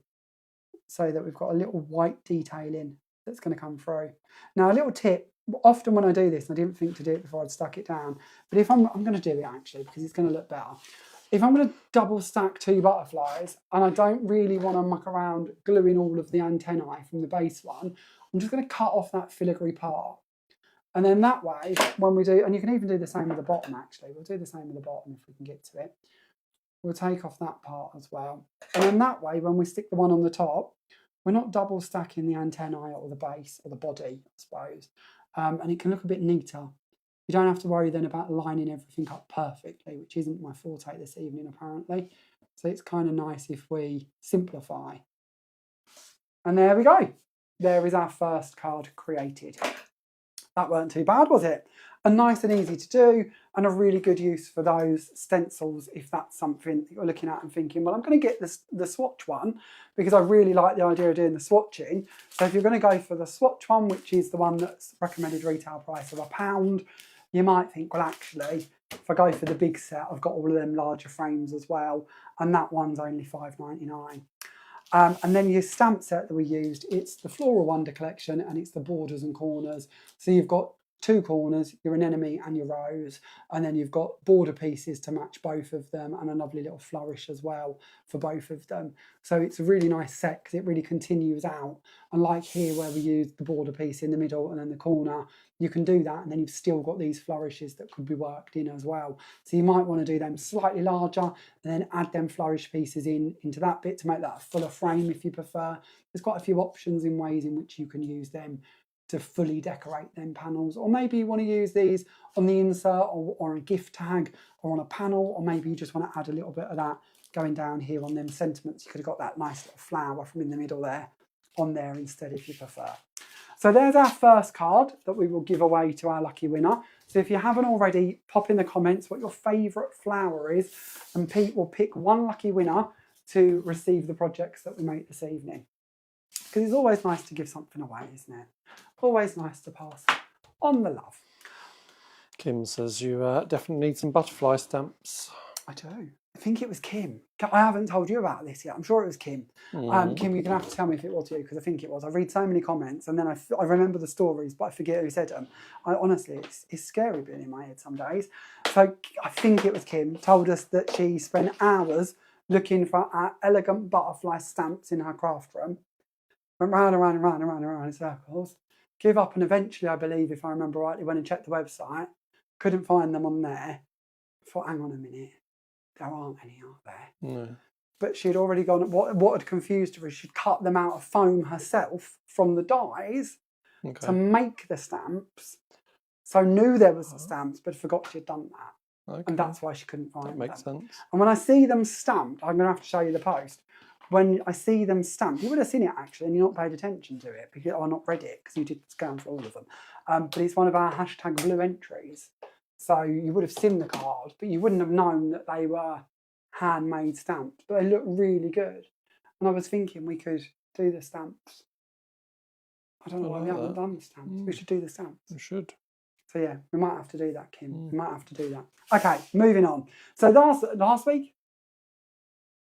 so that we've got a little white detailing that's going to come through. Now a little tip, often when I do this, I didn't think to do it before I'd stuck it down, but if I'm going to do it actually because it's going to look better. If I'm going to double stack 2 butterflies and I don't really want to muck around gluing all of the antennae from the base one, I'm just going to cut off that filigree part. And then that way, when we do, and you can even do the same with the bottom actually, we'll do the same with the bottom if we can get to it. We'll take off that part as well. And then that way, when we stick the one on the top, we're not double stacking the antennae or the base or the body, I suppose. And it can look a bit neater. You don't have to worry then about lining everything up perfectly, which isn't my forte this evening apparently. So it's kind of nice if we simplify. And there we go. There is our first card created. That weren't too bad, was it? And nice and easy to do, and a really good use for those stencils if that's something that you're looking at and thinking, well, I'm going to get the Swatch one because I really like the idea of doing the swatching. So if you're going to go for the Swatch one, which is the one that's recommended retail price of £1, you might think, well, actually, if I go for the big set, I've got all of them larger frames as well, and that one's only £5.99. And then your stamp set that we used, it's the Floral Wonder collection, and it's the borders and corners. So you've got 2 corners, your anemone and your rose, and then you've got border pieces to match both of them, and a lovely little flourish as well for both of them. So it's a really nice set because it really continues out. And like here where we use the border piece in the middle and then the corner, you can do that, and then you've still got these flourishes that could be worked in as well. So you might want to do them slightly larger and then add them flourish pieces into that bit to make that a fuller frame if you prefer. There's quite a few options in ways in which you can use them to fully decorate them panels, or maybe you want to use these on the insert or a gift tag or on a panel, or maybe you just want to add a little bit of that going down here on them sentiments. You could have got that nice little flower from in the middle there on there instead if you prefer. So there's our first card that we will give away to our lucky winner. So if you haven't already, pop in the comments what your favourite flower is, and Pete will pick one lucky winner to receive the projects that we make this evening. Because it's always nice to give something away, isn't it? Always nice to pass on the love. Kim says you definitely need some butterfly stamps. I do. I think it was Kim. I haven't told you about this yet. I'm sure it was Kim. Kim, you're going to have to tell me if it was you, because I think it was. I read so many comments and then I remember the stories, but I forget who said them. Honestly, it's scary being in my head some days. So I think it was Kim, told us that she spent hours looking for our elegant butterfly stamps in her craft room. went round and round and round and round and round in circles, give up, and eventually, I believe, if I remember rightly, went and checked the website, couldn't find them on there. I thought, hang on a minute, there aren't any, are there? No. But she'd already gone, what had confused her is she'd cut them out of foam herself from the dies to make the stamps. So knew there was the stamps, but forgot she'd done that. Okay. And that's why she couldn't find them. That makes sense. And when I see them stamped, I'm going to have to show you the post. When I see them stamped, you would have seen it actually, and you're not paid attention to it, because I not read it, because you did scan for all of them. But it's one of our #blue entries. So you would have seen the card, but you wouldn't have known that they were handmade stamps. But they look really good. And I was thinking we could do the stamps. I don't know why we haven't done the stamps. We should do the stamps. We should. So yeah, we might have to do that, Kim. We might have to do that. Okay, moving on. So last week,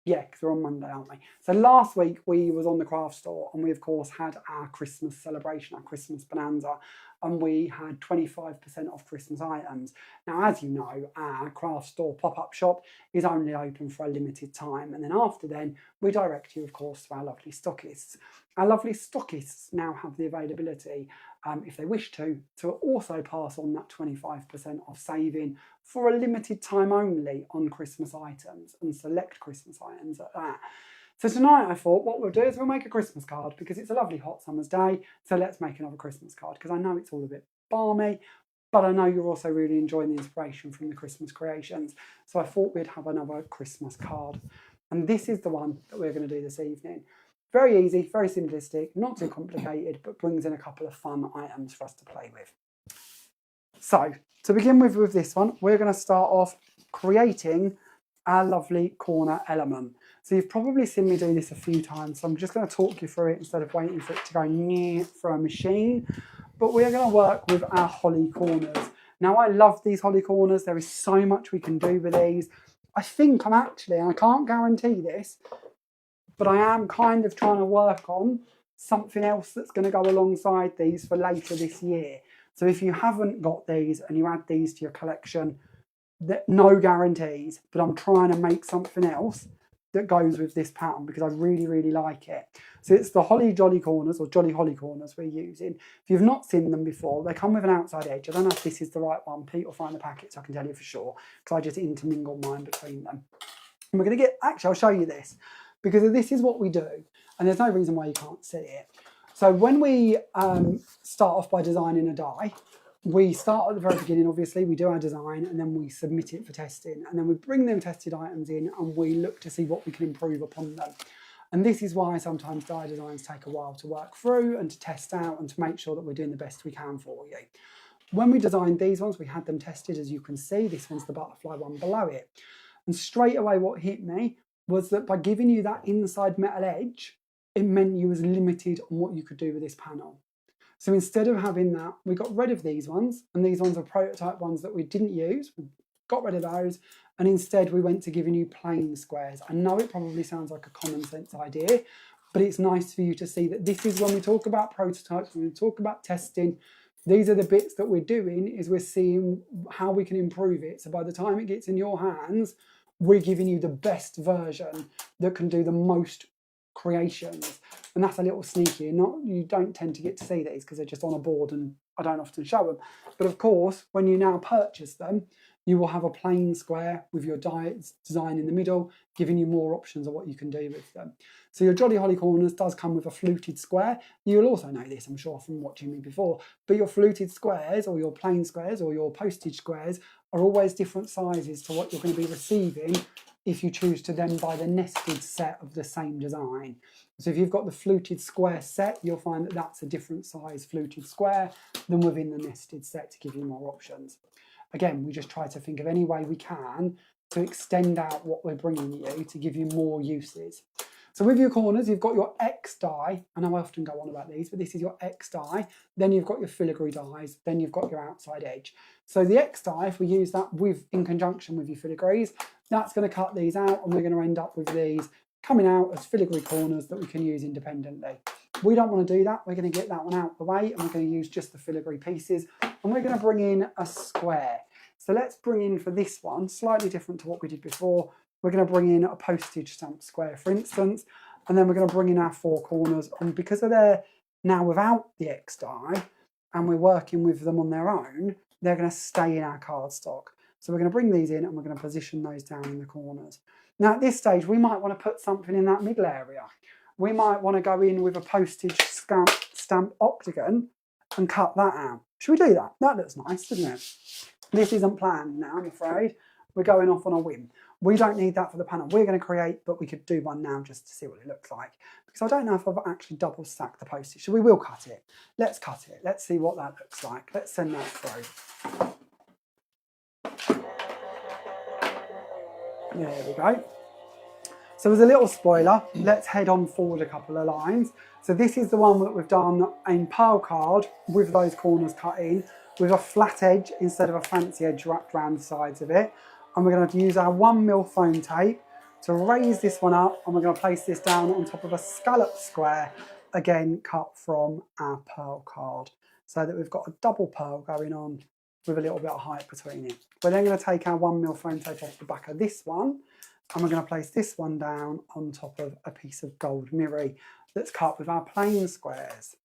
yeah, because we're on Monday, aren't we? So last week we was on the craft store, and we of course had our Christmas celebration, our Christmas bonanza, and we had 25% off Christmas items. Now, as you know, our craft store pop-up shop is only open for a limited time, and then after then, we direct you, of course, to our lovely stockists. Our lovely stockists now have the availability, if they wish to also pass on that 25% off saving for a limited time only on Christmas items, and select Christmas items at that. So tonight I thought what we'll do is we'll make a Christmas card, because it's a lovely hot summer's day, so let's make another Christmas card, because I know it's all a bit balmy, but I know you're also really enjoying the inspiration from the Christmas creations, so I thought we'd have another Christmas card. And this is the one that we're going to do this evening. Very easy, very simplistic, not too complicated, but brings in a couple of fun items for us to play with. So, to begin with this one, we're going to start off creating our lovely corner element. So you've probably seen me do this a few times, so I'm just going to talk you through it instead of waiting for it to go near for a machine. But we're going to work with our holly corners. Now, I love these holly corners. There is so much we can do with these. I think I'm actually, and I can't guarantee this, but I am kind of trying to work on something else that's going to go alongside these for later this year. So if you haven't got these and you add these to your collection, no guarantees, but I'm trying to make something else that goes with this pattern because I really, really like it. So it's the Holly Jolly Corners, or Jolly Holly Corners we're using. If you've not seen them before, they come with an outside edge. I don't know if this is the right one. Pete will find the packet so I can tell you for sure, because I just intermingle mine between them. And we're going to get, actually I'll show you this, because this is what we do, and there's no reason why you can't see it. So when we start off by designing a die, we start at the very beginning, obviously, we do our design and then we submit it for testing, and then we bring them tested items in and we look to see what we can improve upon them. And this is why sometimes die designs take a while to work through and to test out and to make sure that we're doing the best we can for you. When we designed these ones, we had them tested, as you can see. This one's the butterfly one below it. And straight away what hit me was that by giving you that inside metal edge, it meant you was limited on what you could do with this panel. So instead of having that, we got rid of these ones, and these ones are prototype ones that we didn't use. We got rid of those, and instead we went to giving you plain squares. I know it probably sounds like a common sense idea, but it's nice for you to see that this is when we talk about prototypes, when we talk about testing, these are the bits that we're doing, is we're seeing how we can improve it. So by the time it gets in your hands, we're giving you the best version that can do the most creations. And that's a little sneaky. You don't tend to get to see these because they're just on a board and I don't often show them. But of course, when you now purchase them, you will have a plain square with your design in the middle, giving you more options of what you can do with them. So your Jolly Holly Corners does come with a fluted square. You'll also know this, I'm sure, from watching me before, but your fluted squares or your plain squares or your postage squares are always different sizes to what you're going to be receiving if you choose to then buy the nested set of the same design. So if you've got the fluted square set, you'll find that that's a different size fluted square than within the nested set to give you more options. Again, we just try to think of any way we can to extend out what we're bringing you to give you more uses. So with your corners, you've got your X die. I know I often go on about these, but this is your X die. Then you've got your filigree dies. Then you've got your outside edge. So the X die, if we use that in conjunction with your filigrees, that's going to cut these out, and we're going to end up with these coming out as filigree corners that we can use independently. We don't want to do that. We're going to get that one out of the way, and we're going to use just the filigree pieces, and we're going to bring in a square. So let's bring in, for this one, slightly different to what we did before, we're going to bring in a postage stamp square, for instance. And then we're going to bring in our 4 corners. And because they're now without the X die, and we're working with them on their own, they're going to stay in our cardstock. So we're going to bring these in and we're going to position those down in the corners. Now at this stage, we might want to put something in that middle area. We might want to go in with a postage stamp octagon and cut that out. Should we do that? That looks nice, doesn't it? This isn't planned now, I'm afraid. We're going off on a whim. We don't need that for the panel we're going to create, but we could do one now just to see what it looks like. Because I don't know if I've actually double stacked the postage, so we will cut it. Let's cut it. Let's see what that looks like. Let's send that through. There we go. So as a little spoiler, let's head on forward a couple of lines. So this is the one that we've done in pearl card with those corners cut in, with a flat edge instead of a fancy edge wrapped around the sides of it. And we're going to use our 1mm foam tape to raise this one up, and we're going to place this down on top of a scallop square, again cut from our pearl card, so that we've got a double pearl going on with a little bit of height between it. We're then going to take our 1mm foam tape off the back of this one, and we're going to place this one down on top of a piece of gold mirror that's cut with our plain squares.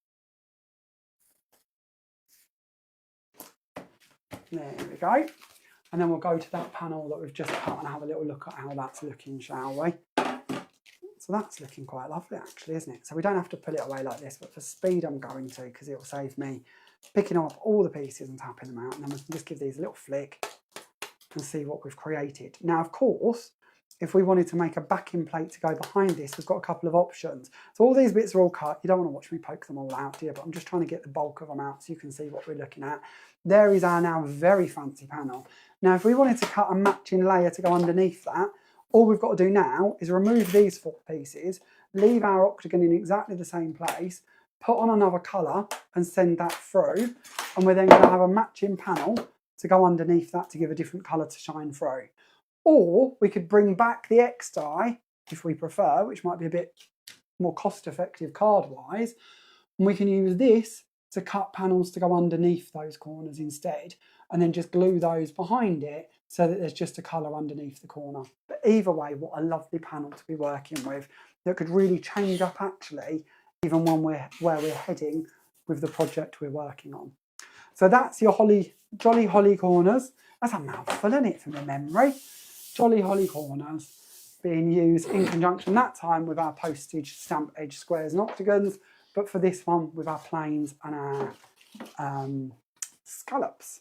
There we go. And then we'll go to that panel that we've just cut and have a little look at how that's looking, shall we? So that's looking quite lovely actually, isn't it? So we don't have to pull it away like this, but for speed I'm going to, because it will save me picking up all the pieces and tapping them out. And then we can just give these a little flick and see what we've created. Now, of course, if we wanted to make a backing plate to go behind this, we've got a couple of options. So all these bits are all cut. You don't want to watch me poke them all out, do you? But I'm just trying to get the bulk of them out so you can see what we're looking at. There is our now very fancy panel. Now, if we wanted to cut a matching layer to go underneath that, all we've got to do now is remove these 4 pieces, leave our octagon in exactly the same place, put on another colour and send that through. And we're then going to have a matching panel to go underneath that to give a different colour to shine through. Or we could bring back the X die, if we prefer, which might be a bit more cost effective card wise. And we can use this to cut panels to go underneath those corners instead, and then just glue those behind it so that there's just a colour underneath the corner. But either way, what a lovely panel to be working with that could really change up actually even where we're heading with the project we're working on. So that's your Jolly Holly corners. That's a mouthful, isn't it, from your memory? Jolly Holly corners being used in conjunction that time with our postage stamp edge squares and octagons, but for this one with our planes and our scallops.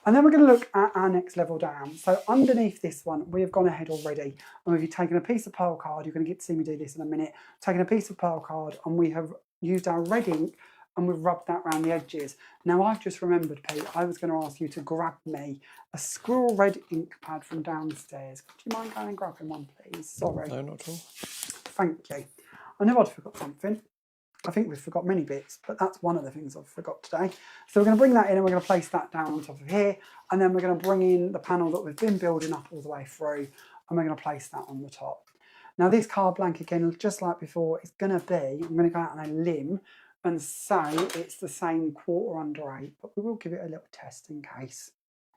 And then we're going to look at our next level down. So underneath this one, we have gone ahead already, and we've taken a piece of pearl card. You're going to get to see me do this in a minute. Taken a piece of pearl card, and we have used our red ink, and we've rubbed that around the edges. Now I've just remembered, Pete, I was going to ask you to grab me a squirrel red ink pad from downstairs. Do you mind going and grabbing one, please? Sorry. No, not at all. Thank you. I knew I'd forgot something. I think we've forgot many bits, but that's one of the things I've forgot today. So we're going to bring that in and we're going to place that down on top of here. And then we're going to bring in the panel that we've been building up all the way through, and we're going to place that on the top. Now this card blank, again, just like before, it's going to be, I'm going to go out on a limb and say it's the same 1/4 but we will give it a little test in case.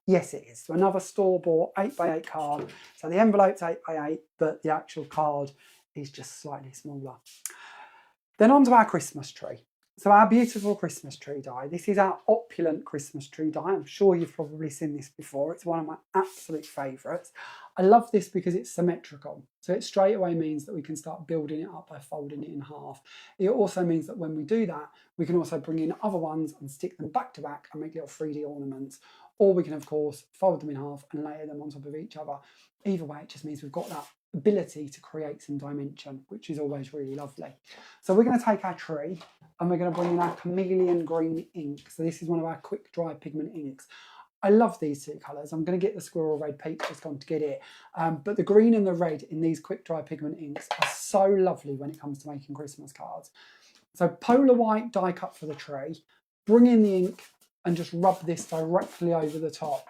Yes, it is. So another store-bought 8x8 card. So the envelope's 8x8, but the actual card is just slightly smaller. Then onto our Christmas tree. So our beautiful Christmas tree die. This is our opulent Christmas tree die. I'm sure you've probably seen this before. It's one of my absolute favourites. I love this because it's symmetrical. So it straight away means that we can start building it up by folding it in half. It also means that when we do that, we can also bring in other ones and stick them back to back and make little 3D ornaments. Or we can, of course, fold them in half and layer them on top of each other. Either way, it just means we've got that ability to create some dimension, which is always really lovely. So we're going to take our tree and we're going to bring in our chameleon green ink. So this is one of our quick dry pigment inks. I love these 2 colours. I'm going to get the squirrel red. Pete's just gone to get it. But the green and the red in these quick dry pigment inks are so lovely when it comes to making Christmas cards. So polar white die cut for the tree, bring in the ink and just rub this directly over the top.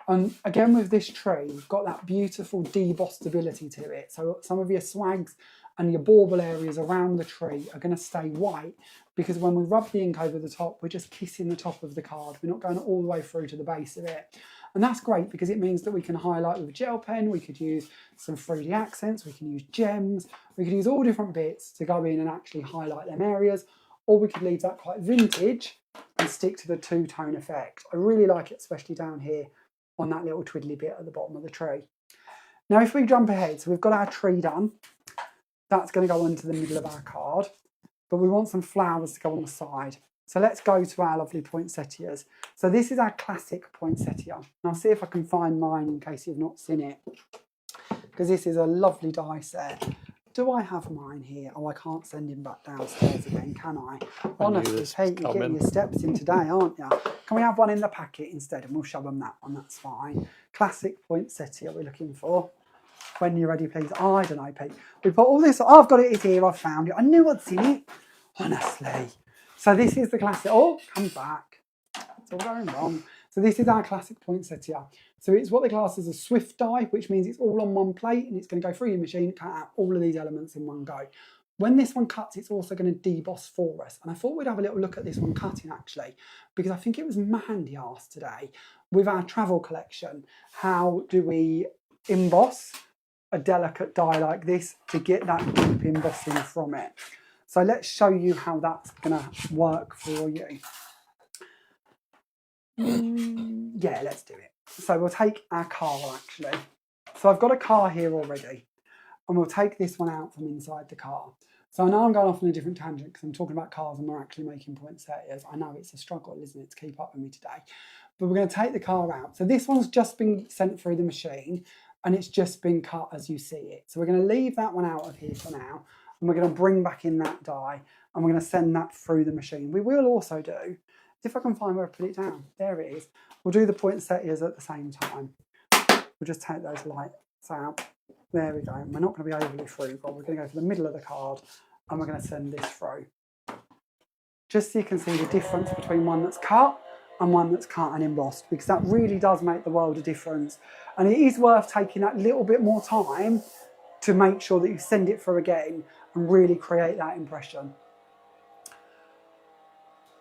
And again with this tree, we've got that beautiful debossed ability to it. So some of your swags and your bauble areas around the tree are going to stay white, because when we rub the ink over the top, we're just kissing the top of the card. We're not going all the way through to the base of it. And that's great because it means that we can highlight with a gel pen, we could use some 3D accents, we can use gems, we could use all different bits to go in and actually highlight them areas, or we could leave that quite vintage and stick to the two-tone effect. I really like it, especially down here on that little twiddly bit at the bottom of the tree. Now if we jump ahead, so we've got our tree done, that's going to go into the middle of our card, but we want some flowers to go on the side. So let's go to our lovely poinsettias. So this is our classic poinsettia. And I'll see if I can find mine in case you've not seen it, because this is a lovely die set. Do I have mine here? Oh, I can't send him back downstairs again, can I? Honestly, Pete, you're getting your steps in today, aren't you? Can we have one in the packet instead, and we'll show them that one, that's fine. Classic poinsettia we're looking for. When you're ready, please. Oh, I don't know, Pete. We put all this, oh, I've got it, it's here, I've found it. I knew I'd seen it, honestly. So this is the classic, oh, come back. It's all going wrong. So this is our classic poinsettia. So it's what they class as a swift die, which means it's all on one plate and it's going to go through your machine, cut out all of these elements in one go. When this one cuts, it's also going to deboss for us. And I thought we'd have a little look at this one cutting actually, because I think it was Mandy asked today with our travel collection, how do we emboss a delicate die like this to get that deep embossing from it? So let's show you how that's going to work for you. Yeah, let's do it. So we'll take our car actually. So I've got a car here already, and we'll take this one out from inside the car. So I know I'm going off on a different tangent because I'm talking about cars and we're actually making poinsettias. I know it's a struggle, isn't it, to keep up with me today. But we're going to take the car out. So this one's just been sent through the machine and it's just been cut as you see it. So we're going to leave that one out of here for now, and we're going to bring back in that die and we're going to send that through the machine. We will also do, if I can find where I put it down, there it is. We'll do the poinsettias at the same time. We'll just take those lights out. There we go. We're not going to be overly frugal. We're going to go for the middle of the card and we're going to send this through. Just so you can see the difference between one that's cut and one that's cut and embossed, because that really does make the world of difference. And it is worth taking that little bit more time to make sure that you send it through again and really create that impression.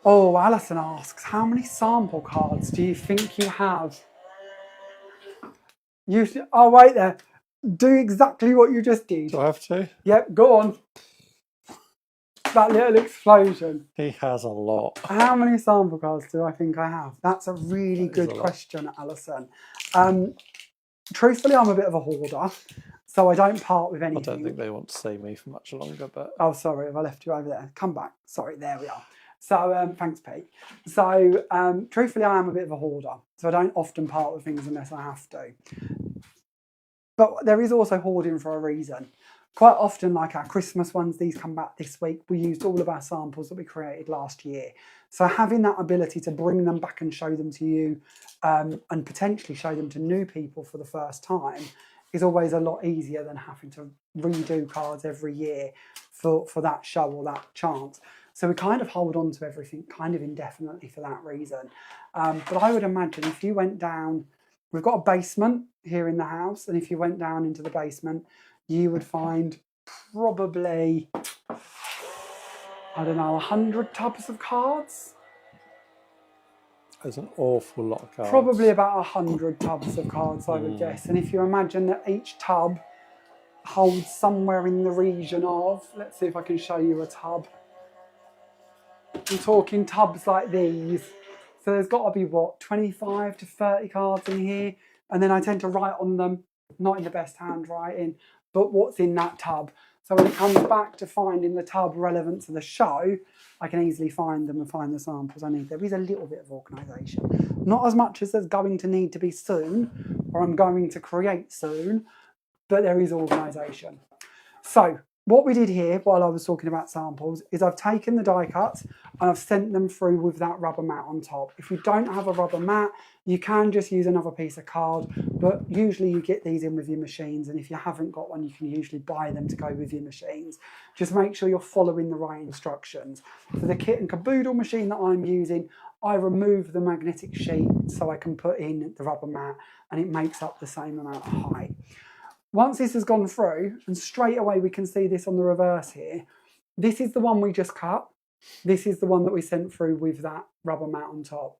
Oh, Alison asks, how many sample cards do you think you have? Oh, wait there. Do exactly what you just did. Do I have to? Yep, go on. That little explosion. He has a lot. How many sample cards do I think I have? That's a really good question, Alison. Truthfully, I'm a bit of a hoarder, so I don't part with anything. I don't think they want to see me for much longer, but... Oh, sorry, have I left you over there? Come back. Sorry, there we are. So, thanks, Pete. So, truthfully, I am a bit of a hoarder, so I don't often part with things unless I have to. But there is also hoarding for a reason. Quite often, like our Christmas ones, these come back this week. We used all of our samples that we created last year. So having that ability to bring them back and show them to you and potentially show them to new people for the first time is always a lot easier than having to redo cards every year for that show or that chance. So we kind of hold on to everything kind of indefinitely for that reason. But I would imagine if you went down, we've got a basement here in the house, and if you went down into the basement, you would find probably, I don't know, 100 tubs of cards. There's an awful lot of cards. Probably about 100 tubs of cards, I would guess. And if you imagine that each tub holds somewhere in the region of, let's see if I can show you a tub. I'm talking tubs like these. So there's got to be, what, 25 to 30 cards in here. And then I tend to write on them, not in the best handwriting, but what's in that tub. So when it comes back to finding the tub relevant to the show, I can easily find them and find the samples I need. There is a little bit of organisation. Not as much as there's going to need to be soon, or I'm going to create soon, but there is organisation. So what we did here while I was talking about samples is I've taken the die cuts and I've sent them through with that rubber mat on top. If you don't have a rubber mat, you can just use another piece of card, but usually you get these in with your machines, and if you haven't got one, you can usually buy them to go with your machines. Just make sure you're following the right instructions. For the kit and caboodle machine that I'm using, I remove the magnetic sheet so I can put in the rubber mat and it makes up the same amount of height. Once this has gone through, and straight away we can see this on the reverse here, this is the one we just cut. This is the one that we sent through with that rubber mat on top.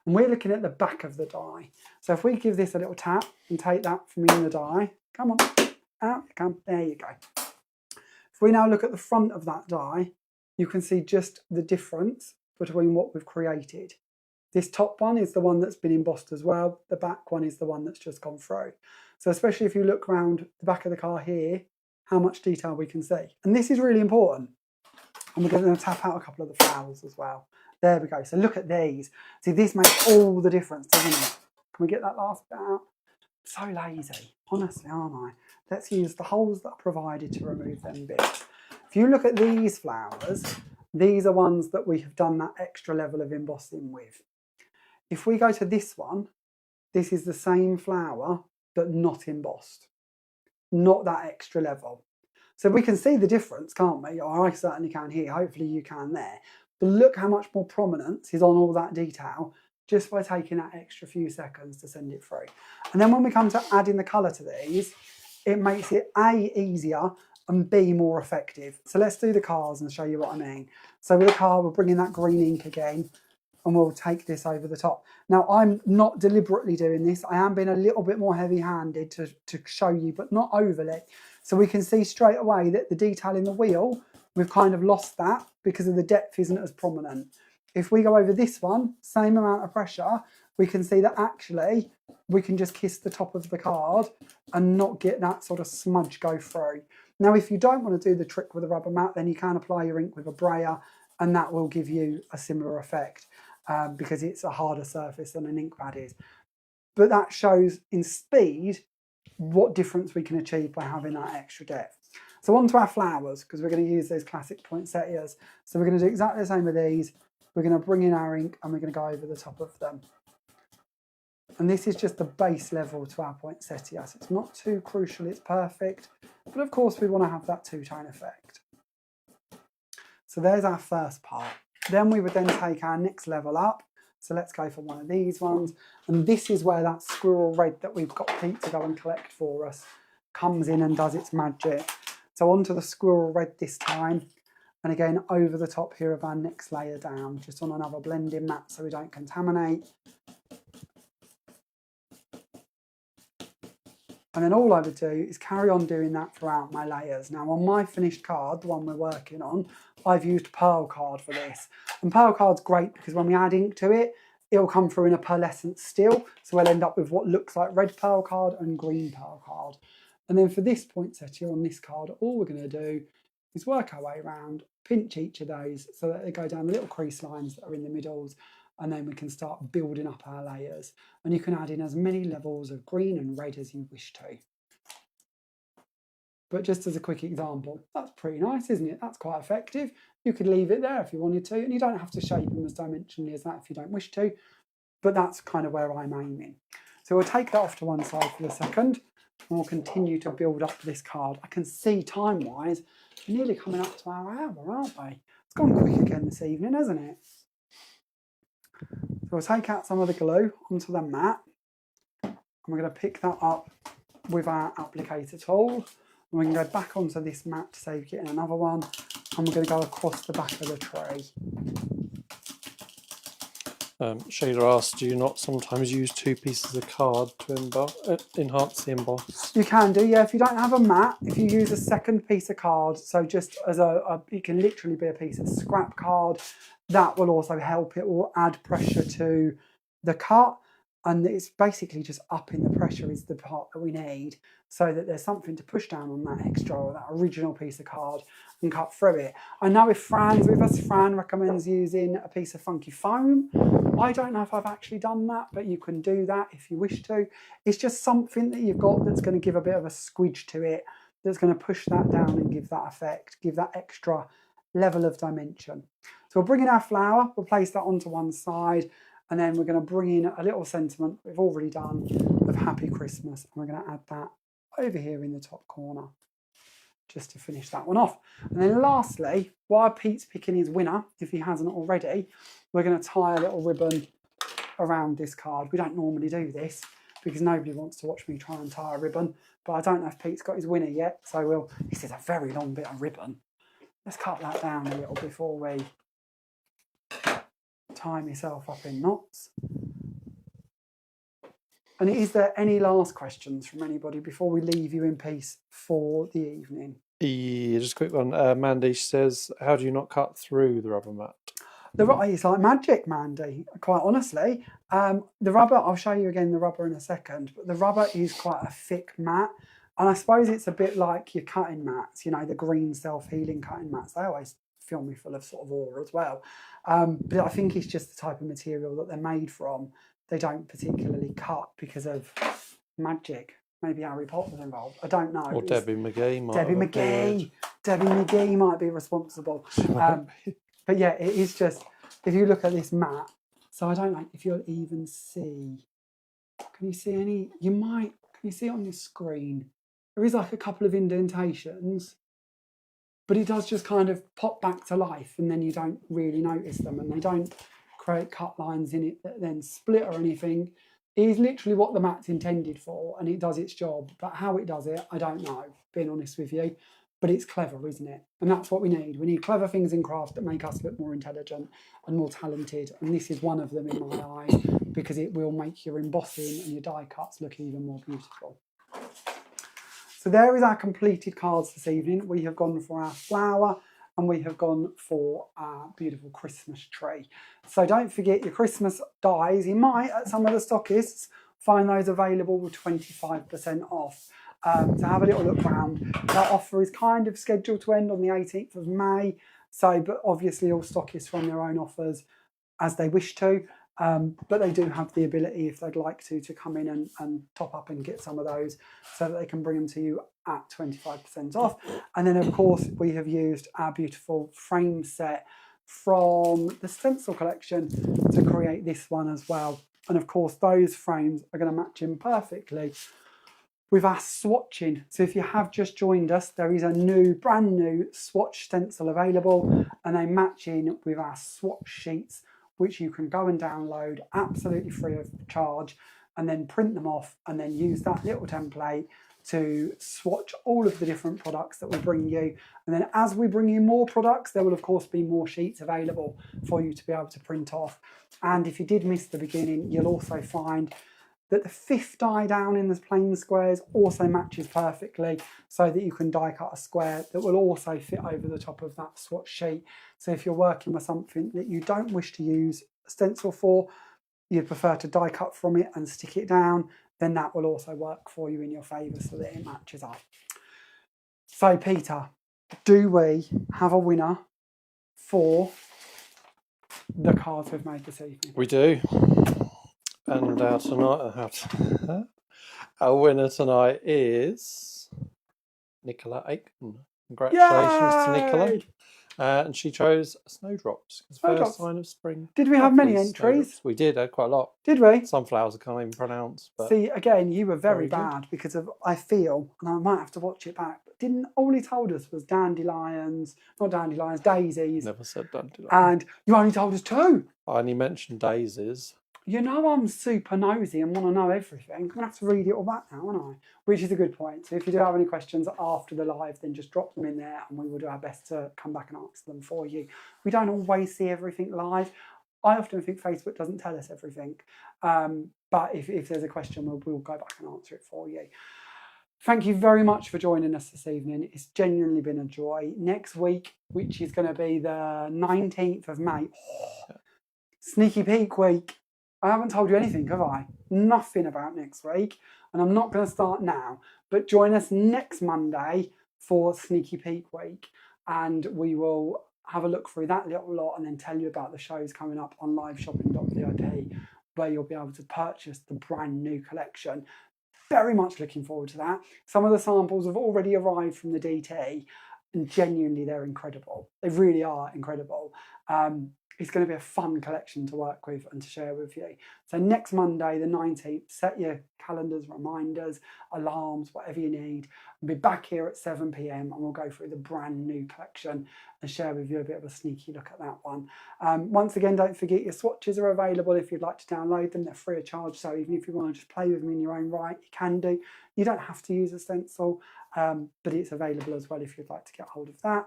And we're looking at the back of the die. So if we give this a little tap and take that from in the die, come on, out you come, there you go. If we now look at the front of that die, you can see just the difference between what we've created. This top one is the one that's been embossed as well. The back one is the one that's just gone through. So especially if you look around the back of the car here, how much detail we can see. And this is really important. And we're going to tap out a couple of the flowers as well. There we go. So look at these. See, this makes all the difference, doesn't it? Can we get that last bit out? So lazy, honestly, aren't I? Let's use the holes that are provided to remove them bits. If you look at these flowers, these are ones that we have done that extra level of embossing with. If we go to this one, this is the same flower, but not embossed. Not that extra level. So we can see the difference, can't we? Or I certainly can here, hopefully you can there. But look how much more prominence is on all that detail just by taking that extra few seconds to send it through. And then when we come to adding the colour to these, it makes it A, easier, and B, more effective. So let's do the cars and show you what I mean. So with the car, we'll bring in that green ink again, and we'll take this over the top. Now, I'm not deliberately doing this. I am being a little bit more heavy-handed to show you, but not overly. So we can see straight away that the detail in the wheel, we've kind of lost that because of the depth isn't as prominent. If we go over this one, same amount of pressure, we can see that actually we can just kiss the top of the card and not get that sort of smudge go through. Now, if you don't want to do the trick with a rubber mat, then you can apply your ink with a brayer and that will give you a similar effect because it's a harder surface than an ink pad is. But that shows in speed what difference we can achieve by having that extra depth. So on to our flowers, because we're going to use those classic poinsettias. So we're going to do exactly the same with these. We're going to bring in our ink and we're going to go over the top of them. And this is just the base level to our poinsettia. So it's not too crucial, it's perfect. But of course we want to have that two-tone effect. So there's our first part. Then we would then take our next level up. So let's go for one of these ones. And this is where that squirrel red that we've got Pete to go and collect for us comes in and does its magic. So onto the squirrel red this time. And again, over the top here of our next layer down, just on another blending mat so we don't contaminate. And then all I would do is carry on doing that throughout my layers. Now on my finished card, the one we're working on, I've used pearl card for this. And pearl card's great because when we add ink to it, it'll come through in a pearlescent still. So we'll end up with what looks like red pearl card and green pearl card. And then for this poinsettia on this card, all we're going to do is work our way around, pinch each of those so that they go down the little crease lines that are in the middles. And then we can start building up our layers. And you can add in as many levels of green and red as you wish to. But just as a quick example, that's pretty nice, isn't it? That's quite effective. You could leave it there if you wanted to, and you don't have to shape them as dimensionally as that if you don't wish to. But that's kind of where I'm aiming. So we'll take that off to one side for a second, and we'll continue to build up this card. I can see time-wise, we're nearly coming up to our hour, aren't we? It's gone quick again this evening, hasn't it? So we'll take out some of the glue onto the mat, and we're going to pick that up with our applicator tool. And we can go back onto this mat to save getting another one, and we're going to go across the back of the tray. Sheila asked, do you not sometimes use two pieces of card to enhance the emboss? You can do, yeah. If you don't have a mat, if you use a second piece of card, so just as it can literally be a piece of scrap card, that will also help. It will add pressure to the cut, and it's basically just upping the pressure is the part that we need so that there's something to push down on that extra or that original piece of card and cut through it. I know if Fran's with us, Fran recommends using a piece of funky foam. I don't know if I've actually done that, but you can do that if you wish to. It's just something that you've got that's going to give a bit of a squidge to it, that's going to push that down and give that effect, give that extra level of dimension. So we'll bring in our flower, we'll place that onto one side, and then we're going to bring in a little sentiment we've already done of Happy Christmas. And we're going to add that over here in the top corner, just to finish that one off. And then lastly, while Pete's picking his winner, if he hasn't already, we're going to tie a little ribbon around this card. We don't normally do this, because nobody wants to watch me try and tie a ribbon. But I don't know if Pete's got his winner yet, so this is a very long bit of ribbon. Let's cut that down a little before we tie myself up in knots. And is there any last questions from anybody before we leave you in peace for the evening? Yeah, just a quick one. Mandy says, how do you not cut through the rubber mat? It's like magic, Mandy, quite honestly. The rubber, I'll show you again the rubber in a second, but the rubber is quite a thick mat. And I suppose it's a bit like your cutting mats, you know, the green self-healing cutting mats. They always fill me full of sort of awe as well. But I think it's just the type of material that they're made from. They don't particularly cut because of magic. Maybe Harry Potter's involved. I don't know. Or Debbie McGee might Debbie McGee might be responsible. But yeah, it is just, if you look at this mat, so I don't know if you'll even see, can you see any, can you see it on your screen? There is like a couple of indentations, but it does just kind of pop back to life and then you don't really notice them and they don't create cut lines in it that then split or anything. It is literally what the mat's intended for and it does its job, but how it does it, I don't know, being honest with you. But it's clever, isn't it? And that's what we need. We need clever things in craft that make us look more intelligent and more talented. And this is one of them in my eyes because it will make your embossing and your die cuts look even more beautiful. So there is our completed cards this evening. We have gone for our flower and we have gone for our beautiful Christmas tree. So don't forget your Christmas dies. You might, at some of the stockists, find those available with 25% off. To have a little look round. That offer is kind of scheduled to end on the 18th of May. So, but obviously all stockists run their own offers as they wish to. But they do have the ability, if they'd like to come in and top up and get some of those so that they can bring them to you at 25% off. And then, of course, we have used our beautiful frame set from the stencil collection to create this one as well. And, of course, those frames are going to match in perfectly with our swatching. So if you have just joined us, there is a brand new swatch stencil available and they match in with our swatch sheets, which you can go and download absolutely free of charge and then print them off and then use that little template to swatch all of the different products that we bring you. And then as we bring you more products, there will of course be more sheets available for you to be able to print off. And if you did miss the beginning, you'll also find that the fifth die down in the plain squares also matches perfectly so that you can die cut a square that will also fit over the top of that swatch sheet. So if you're working with something that you don't wish to use a stencil for, you'd prefer to die cut from it and stick it down, then that will also work for you in your favour so that it matches up. So Peter, do we have a winner for the cards we've made this evening? We do. And our winner tonight is Nicola Aiken. Congratulations to Nicola. And she chose snowdrops. It's the first sign of spring. Did we have many entries? Snowdrops. We did, quite a lot. Did we? Sunflowers I can't even pronounce. But see, again, you were very bad because of, I feel, and I might have to watch it back, but all he told us was dandelions, not dandelions, daisies. Never said dandelions. And you only told us 2. I only mentioned daisies. You know I'm super nosy and want to know everything. I'm going to have to read it all back now, aren't I? Which is a good point. So if you do have any questions after the live, then just drop them in there and we will do our best to come back and answer them for you. We don't always see everything live. I often think Facebook doesn't tell us everything. But if there's a question, we'll go back and answer it for you. Thank you very much for joining us this evening. It's genuinely been a joy. Next week, which is going to be the 19th of May, Sneaky Peek week. I haven't told you anything, have I? Nothing about next week. And I'm not going to start now. But join us next Monday for Sneaky Peek week. And we will have a look through that little lot and then tell you about the shows coming up on liveshopping.vip, where you'll be able to purchase the brand new collection. Very much looking forward to that. Some of the samples have already arrived from the DT. And genuinely, they're incredible. They really are incredible. It's going to be a fun collection to work with and to share with you. So next Monday, the 19th, set your calendars, reminders, alarms, whatever you need. We'll be back here at 7 p.m. and we'll go through the brand new collection and share with you a bit of a sneaky look at that one. Once again, don't forget your swatches are available if you'd like to download them. They're free of charge, so even if you want to just play with them in your own right, you can do. You don't have to use a stencil, but it's available as well if you'd like to get hold of that.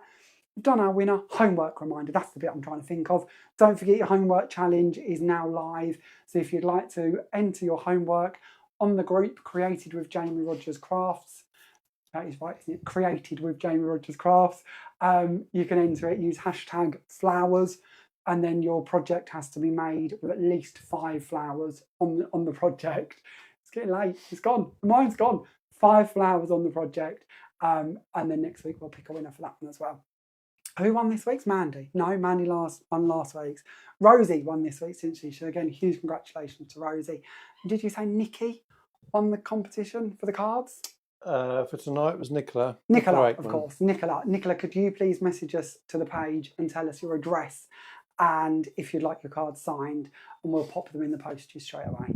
We've done our winner homework reminder. That's the bit I'm trying to think of. Don't forget your homework challenge is now live. So if you'd like to enter your homework on the group Created with Jamie Rodgers Crafts, that is right, isn't it? Created with Jamie Rodgers Crafts. You can enter it, use hashtag flowers, and then your project has to be made with at least 5 flowers on the project. It's getting late. It's gone. Mine's gone. 5 flowers on the project. And then next week we'll pick a winner for that one as well. Who won this week's? Mandy. No, Mandy won last week's. Rosie won this week's, didn't she? So again, huge congratulations to Rosie. And did you say Nikki won the competition for the cards? For tonight it was Nicola. Nicola, of course. Nicola, could you please message us to the page and tell us your address and if you'd like your cards signed, and we'll pop them in the post to you straight away.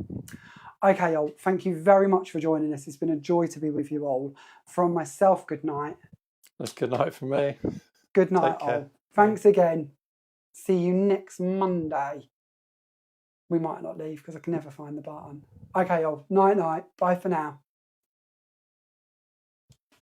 Okay, y'all, thank you very much for joining us. It's been a joy to be with you all. From myself, good night. That's good night for me. Good night, all. Thanks again. See you next Monday. We might not leave because I can never find the button. Okay, all. Night, night. Bye for now.